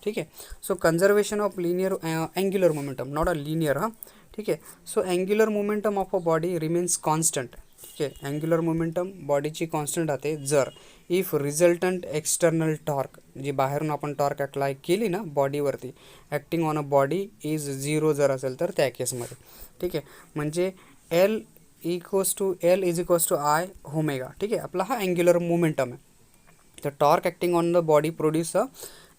ठीक आहे. So conservation of linear angular momentum, not a linear हां, ठीक आहे. So angular momentum of a body remains constant, ठीक आहे. अँग्युलर मोमेंटम बॉडीची कॉन्स्टंट राहते जर इफ रिझल्टंट एक्सटर्नल टॉर्क, जी बाहेरून आपण टॉर्क अप्लाय केली ना बॉडीवरती, acting on a body is 0 जर असेल तर त्या केसमध्ये, ठीक आहे. म्हणजे L is equals to I omega, ठीक आहे. आपला हा अँग्युलर मोमेंटम आहे. तर torque acting on the body produce a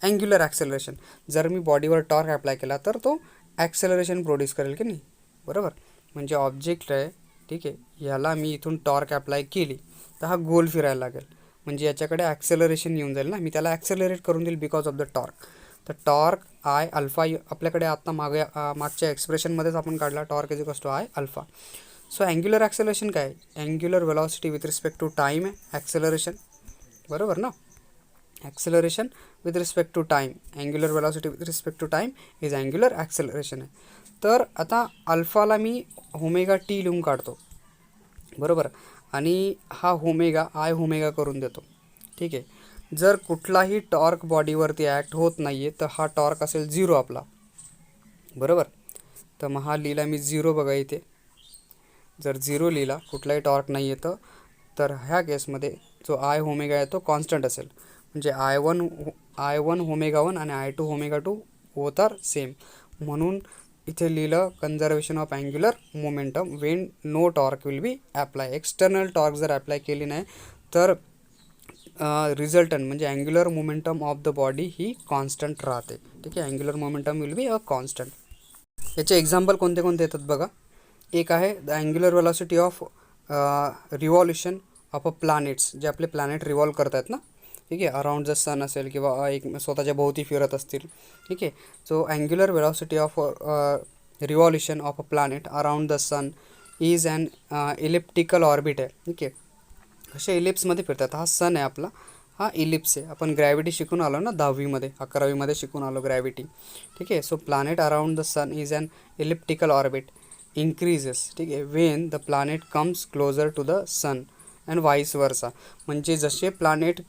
angular acceleration. जर मी बॉडीवर टॉर्क अप्लाय केला तर तो ॲक्सेलरेशन प्रोड्यूस करेल की नाही, बरोबर. म्हणजे ऑब्जेक्ट आहे, ठीक आहे, ह्याला मी इथून टॉर्क अप्लाय केली तर हा गोल फिरायला लागेल, म्हणजे याच्याकडे ॲक्सेलरेशन येऊन जाईल ना, मी त्याला ॲक्सेलरेट करून देईल बिकॉज ऑफ द टॉर्क. तर टॉर्क आय अल्फा आपल्याकडे आता मागच्या एक्सप्रेशनमध्येच आपण काढला, torque is equals to I alpha. So angular acceleration काय, angular velocity with respect to time आहे ॲक्सेलरेशन, बरोबर ना. Acceleration with respect to time, angular velocity with respect to time is angular acceleration आहे. तर आता अल्फाला मी ओमेगा टी लिहून काढतो, बरोबर, आणि हा ओमेगा आय ओमेगा करून देतो, ठीक आहे. जर कुठलाही टॉर्क बॉडीवरती ॲक्ट होत नाही आहे तर हा टॉर्क असेल 0 आपला, बरोबर. तर मग हा लिहिला मी 0 बघा इथे, जर 0 लिहिला, कुठलाही टॉर्क नाही येतं, तर ह्या केसमध्ये जो आय ओमेगा आहे तो कॉन्स्टंट असेल, म्हणजे I1 ओमेगा 1 आणि I2 omega 2 both R same. म्हणून इथे लिहिलं conservation of angular momentum when no torque will be apply. External torque जर ॲप्लाय केली नाही तर रिझल्टंट म्हणजे angular momentum of the body ही कॉन्स्टंट राहते, ठीक आहे. Angular momentum will be a constant. याचे एक्झाम्पल कोणते कोणते येतात बघा. एक आहे the angular velocity of revolution of a planets, जे आपले प्लॅनेट रिव्हॉल्व करतात ना, ठीक आहे, अराउंड द सन असेल किंवा एक स्वतःच्या भोवती फिरत असतील, ठीक आहे. So angular velocity of revolution of a planet around the sun is an elliptical orbit आहे, ठीक आहे. अशा इलिप्समध्ये फिरतात. हा सन आहे आपला, हा इलिप्स आहे. आपण ग्रॅव्हिटी शिकून आलो ना 10वीमध्ये 11वीमध्ये शिकून आलो ग्रॅव्हिटी, ठीक आहे. So planet around the sun is an elliptical orbit increases, ठीक आहे, when the planet comes closer to the sun and vice versa. म्हणजे जसे प्लॅनेट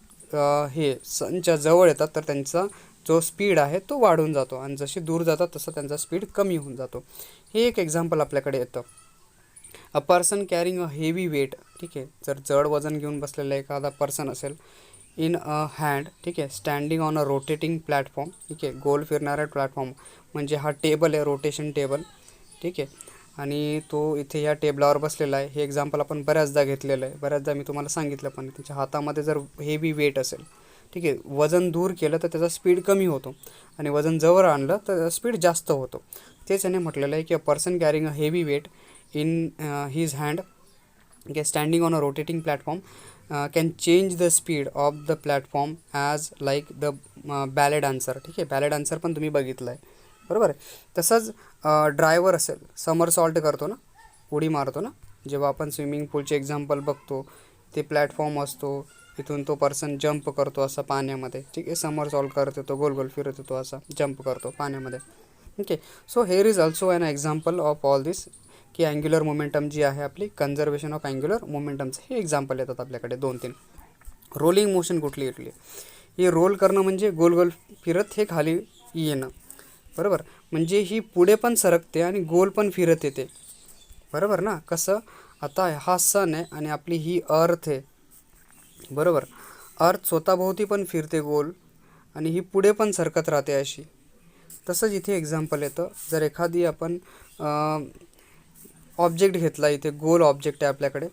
हे सनच्या जवळ येतात तर त्यांचा जो स्पीड आहे तो वाढून जातो आणि जसे दूर जातात तसं त्यांचा स्पीड कमी होऊन जातो. हे एक एक्झाम्पल आपल्याकडे येतं. A person carrying a heavy weight, ठीक आहे, जर जड वजन घेऊन बसलेला एखादा पर्सन असेल इन अ हँड, ठीक आहे, standing on a rotating platform, ठीक आहे, गोल फिरणारा प्लॅटफॉर्म, म्हणजे हा टेबल आहे, रोटेशन टेबल, ठीक आहे, आणि तो इथे या टेबलावर बसलेला आहे. हे एक्झाम्पल आपण बऱ्याचदा घेतलेलं आहे, बऱ्याचदा मी तुम्हाला सांगितलं पण. त्याच्या हातामध्ये जर हेवी वेट असेल, ठीक आहे, वजन दूर केलं तर त्याचा स्पीड कमी होतो आणि वजन जवळ आणलं तर त्याचा स्पीड जास्त होतो. तेच याने म्हटलेलं आहे की a person carrying a heavy weight in his hand, okay, standing on a rotating platform, can change the speed of the platform as like the ballet dancer, ठीक आहे. बॅले डान्सर पण तुम्ही बघितलं आहे, बरोबर आहे. तसंच ड्रायव्हर असेल, समरसॉल्ट करतो ना, उडी मारतो ना, जेव्हा आपण स्विमिंग पूलचे एक्झाम्पल बघतो, ते प्लॅटफॉर्म असतो, इथून तो पर्सन जंप करतो असा पाण्यामध्ये, ठीक आहे, समरसॉल्ट करतो, तो गोल गोल फिरत येतो असा जंप करतो पाण्यामध्ये, okay. So here is also an example of all this, की अँग्युलर मोमेंटम जी आहे आपली, कन्झर्वेशन ऑफ अँग्युलर मोमेंटमचं हे एक्झाम्पल येतात आपल्याकडे 2-3. रोलिंग मोशन कुठली येतली, ही रोल करणं म्हणजे गोल गोल फिरत हे खाली येणं, बरोबर. म्हणजे ही पुढे पण सरकते आणि गोल पण फिरत येते, बरोबर ना. कसं, आता हा सन आहे आणि आपली ही अर्थ आहे, बरोबर. अर्थ स्वतःभोवती पण फिरते गोल आणि ही पुढे पण सरकत राहते अशी. तसंच इथे एक्झाम्पल येतं, जर एखादी आपण ऑब्जेक्ट घेतला, इथे गोल ऑब्जेक्ट आहे आपल्याकडे,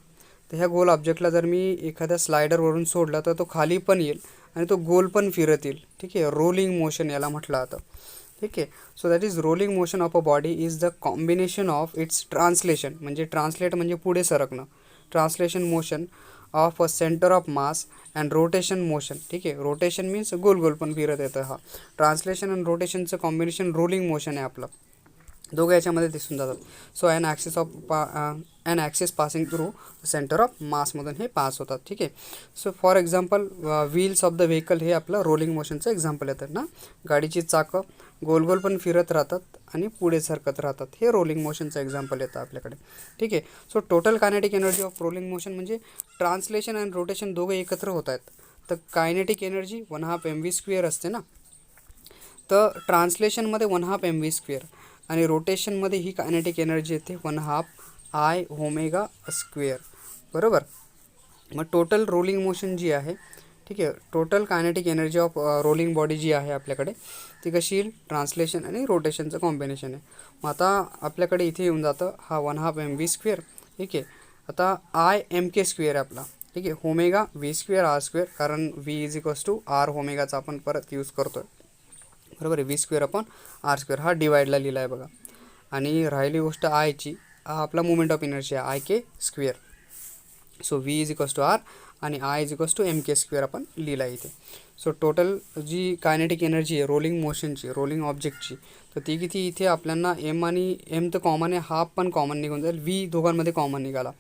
तर ह्या गोल ऑब्जेक्टला जर मी एखाद्या स्लायडरवरून सोडला तर तो खाली पण येईल आणि तो गोल पण फिरत येईल, ठीक आहे. रोलिंग मोशन याला म्हटलं जातं, ठीक आहे. So that is rolling motion of a body is the combination of its translation, म्हणजे ट्रान्सलेट म्हणजे पुढे सरकणं, translation motion of a centre of mass and rotation motion, ठीक आहे. रोटेशन मीन्स गोल गोल पण फिरत येतं, हा ट्रान्सलेशन आणि रोटेशनचं कॉम्बिनेशन रोलिंग मोशन आहे आपलं, दोघं याच्यामध्ये दिसून जातात. So an axis passing through centre of मासमधून हे पास होतात, ठीक आहे. So for example wheels of the vehicle हे आपलं रोलिंग मोशनचं एक्झाम्पल येतात ना. गाडीची चाकं गोल गोल पण फिरत राहतात आणि पुढे सरकत राहतात, हे रोलिंग मोशनचं एक्झाम्पल येतं आपल्याकडे, ठीक आहे. So total kinetic energy of rolling motion म्हणजे ट्रान्सलेशन अँड रोटेशन दोघं एकत्र होत आहेत. तर कायनेटिक एनर्जी 1/2 mv² असते ना. तर ट्रान्सलेशनमध्ये 1/2 mv² आणि रोटेशनमध्ये ही कायनेटिक एनर्जी येते 1/2 I ओमेगा स्क्वेअर, बरोबर. मग टोटल रोलिंग मोशन जी आहे, ठीक आहे, total kinetic energy of rolling body जी आहे आपल्याकडे ती कशी येईल, ट्रान्सलेशन आणि रोटेशनचं कॉम्बिनेशन आहे. मग आता आपल्याकडे इथे येऊन जातं हा 1/2 mv², ठीक आहे. आता Imk² आहे आपला, ठीक आहे, ओमेगा v² r², कारण v=r ओमेगाचा आपण परत यूज करतो आहे, बरोबर आहे. v²/r², हा डिवाइडला लिहिला आहे बघा. आणि राहिली गोष्ट आयची, हा आपला movement of inertia IK². So v=r आणि I=mk² आपण लिहिला आहे इथे. सो टोटल जी कायनेटिक एनर्जी आहे रोलिंग मोशनची, रोलिंग ऑब्जेक्टची, तर ती किती इथे आपल्याला एम आणि एम तर कॉमन आहे, हाफ पण कॉमन निघून जाईल, v दोघांमध्ये कॉमन निघाला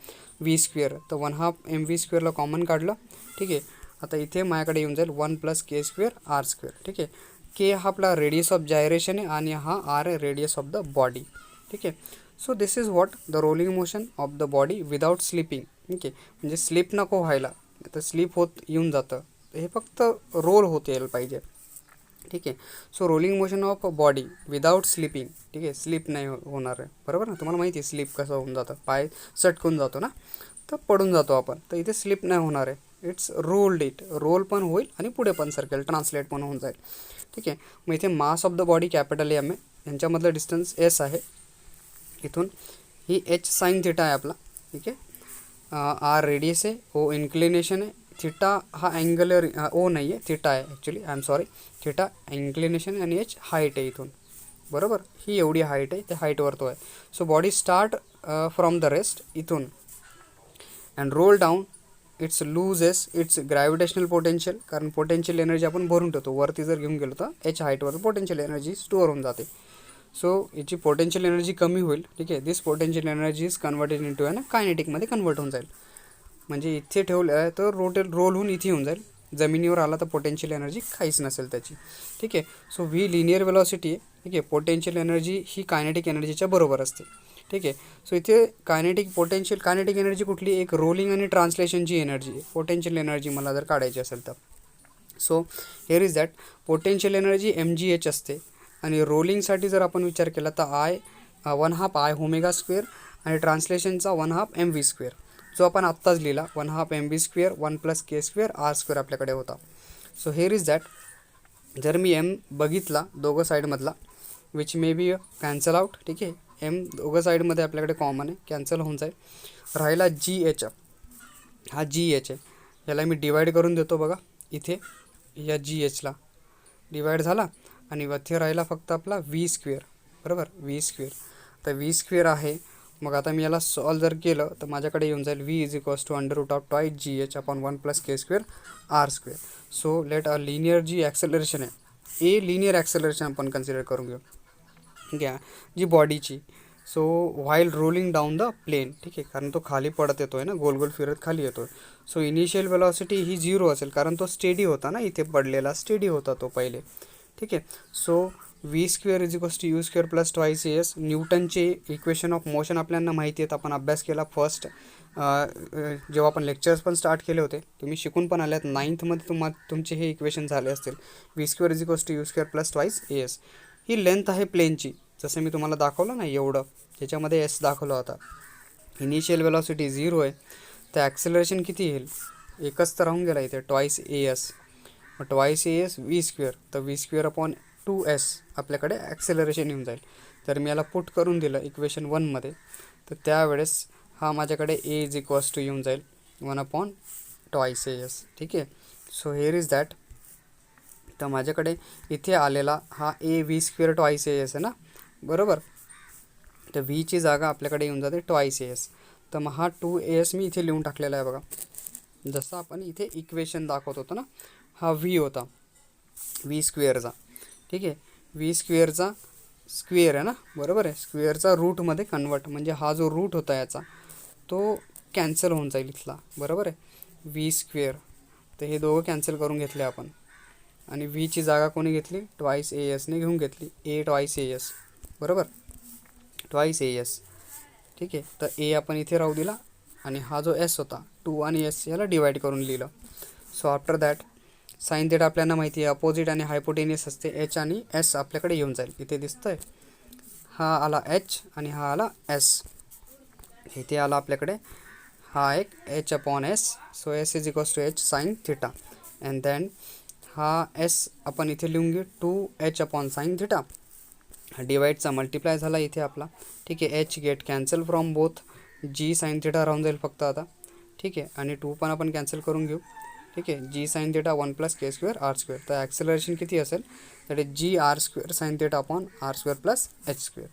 v², तर 1/2 mv² कॉमन काढलं, ठीक आहे. आता इथे माझ्याकडे येऊन जाईल 1 + k² r², ठीक आहे. के हा आपला रेडियस ऑफ जायरेशन आहे आणि हा आर आहे रेडियस ऑफ द बॉडी, ठीक आहे. So this is what the rolling motion of the body without slipping, ठीक आहे. म्हणजे स्लिप नको व्हायला, तर स्लिप होत येऊन जातं, हे फक्त रोल होत यायला पाहिजे, ठीक आहे. So rolling motion of body without slipping, ठीक आहे, स्लिप नाही होणार आहे, बरोबर ना. तुम्हाला माहिती आहे स्लिप कसं होऊन जातं, पाय सटकून जातो ना, तर पडून जातो आपण, तर इथे स्लिप नाही होणार आहे. इट्स रोल्ड, रोल पण होईल आणि पुढे पण सरकेल, ट्रान्सलेट पण होऊन जाईल, ठीक आहे. मग इथे mass of the body capital M आहे, यांच्यामधलं डिस्टन्स एस आहे, इथून ही h sin θ आहे आपला, ठीक आहे. आर रेडियस आहे, ओ इन्क्लिनेशन आहे, थिटा हा अँगलर ओ नाही आहे, थिटा आहे actually, I am sorry, theta inclination आणि h हाईट आहे इथून, बरोबर. ही एवढी हाईट आहे, ते हाईटवर तो आहे. So body start from the rest इथून and roll down, it's loses its gravitational potential, कारण पोटेन्शियल एनर्जी आपण भरून ठेवतो, वरती जर घेऊन गेलो तर h हाईटवर पोटेन्शियल एनर्जी स्टोअर होऊन जाते. सो याची पोटेन्शियल एनर्जी कमी होईल, ठीक आहे. This potential energy is converted into आहे ना कायनेटिकमध्ये कन्वर्ट होऊन जाईल. म्हणजे इथे ठेवलं आहे तर रोल होऊन इथे येऊन जाईल, जमिनीवर आला तर पोटेन्शियल एनर्जी काहीच नसेल त्याची, ठीक आहे. सो व्ही लिनियर वेलॉसिटी आहे, ठीक आहे. पोटेन्शियल एनर्जी ही कायनेटिक एनर्जीच्या बरोबर असते, ठीक आहे. सो इथे कायनेटिक एनर्जी कुठली, एक रोलिंग आणि ट्रान्सलेशनची एनर्जी आहे, पोटेन्शियल एनर्जी मला जर काढायची असेल तर. So here is that potential energy mgh असते, आणि रोलिंगसाठी जर आपण विचार केला तर 1/2 I ओमेगा² आणि ट्रान्सलेशनचा 1/2 mv², जो आपण आत्ताच लिहिला 1/2 mv², 1 + k² r² आपल्याकडे होता. सो हिअर इज दॅट, जर मी m बघितला दोघं साईडमधला, which may be cancel out, ठीक आहे. m दोघं साईडमध्ये आपल्याकडे कॉमन आहे, कॅन्सल होऊन जाईल. राहिला GH, हा GH आहे, याला मी डिवाईड करून देतो बघा, इथे या GHला डिवाईड झाला आणि इथे राहिला फक्त आपला v², बरोबर, v². तर v² आहे. मग आता मी याला सॉल्व जर केलं तर माझ्याकडे येऊन जाईल v=√2 GH upon 1 + k² r². So let a linear जी ॲक्सेलरेशन आहे, ए लिनियर ॲक्सेलरेशन आपण कन्सिडर करून घेऊ, ठीक आहे, जी बॉडीची. So while rolling down the plane, ठीक आहे, कारण तो खाली पडत येतो आहे ना, गोल गोल फिरत खाली येतो आहे. सो इनिशियल वेलॉसिटी ही 0 असेल, कारण तो स्टेडी होता ना, इथे पडलेला स्टेडी होता तो पहिले, ठीक आहे. सो v² = u² + 2as, न्यूटनचे इक्वेशन ऑफ मोशन आपल्याला माहिती आहेत, आपण अभ्यास केला फर्स्ट जेव्हा आपण लेक्चर्स पण स्टार्ट केले होते, तुम्ही शिकून पण आल्यात, 9thमध्ये तुमचे हे इक्वेशन झाले असतील. v² = u² + 2as. ही लेंथ आहे प्लेनची, जसं मी तुम्हाला दाखवलं ना एवढं, त्याच्यामध्ये s दाखवला होता. इनिशियल वेलॉसिटी 0 आहे, तर ॲक्सेलरेशन किती येईल, एकच तर राहून गेला इथे 2as. मग 2as v², तर v²/2s आपल्याकडे ॲक्सेलरेशन येऊन जाईल. तर मी याला पुट करून दिलं इक्वेशन 1मध्ये, तर त्यावेळेस हा माझ्याकडे a येऊन जाईल 1/2as, ठीक आहे. सो हिअर इज दॅट, तर माझ्याकडे इथे आलेला हा v² 2as आहे ना, बरोबर. तर व्हीची जागा आपल्याकडे येऊन जाते 2as, तर मग हा 2as मी इथे लिहून टाकलेला आहे बघा, जसं आपण इथे इक्वेशन दाखवत होतो ना, हा v होता v²चा, ठीक आहे. v²चा स्क्वेअर आहे ना, बरोबर आहे, स्क्वेअरचा रूटमध्ये कन्वर्ट, म्हणजे हा जो रूट होता याचा तो कॅन्सल होऊन जाईल इथला, बरोबर आहे, v². तर हे दोघं कॅन्सल करून घेतले आपण, आणि व्हीची जागा कोणी घेतली, 2asने घेऊन घेतली, a 2as, बरोबर, 2as, ठीक आहे. तर a आपण इथे राहू दिला, आणि हा जो s होता 2 आणि s याला डिवाईड करून लिहिलं. So after that sine theta आपल्याला माहिती आहे अपोजिट आणि हायपोटेनियस असते. एच आणि एस आपल्याकडे येऊन जाईल. इथे दिसतंय हा आला एच आणि हा आला एस. इथे आला आपल्याकडे हा एक h upon s. So s is equals to h sine theta. And then हा एस आपण इथे लिहून घेऊ 2h अपॉन साईन थिटा. डिवाईडचा मल्टिप्लाय झाला इथे आपला. ठीक आहे. H get cancel from both. G sine theta राहून जाईल फक्त आता. ठीक आहे. आणि 2 पण आपण कॅन्सल करून घेऊ. ठीक आहे. G sine theta 1 plus k square r square. तर ॲक्सेलरेशन किती असेल that is g r square sine theta upon r square plus h square.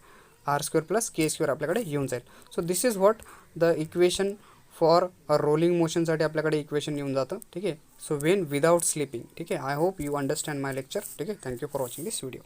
R square plus k square आपल्याकडे येऊन जाईल. So this is what the equation for a rolling मोशनसाठी आपल्याकडे equation येऊन जातं. ठीक आहे. So when without slipping. ठीक आहे. I hope you understand my lecture. ठीक आहे. Thank you for watching this video.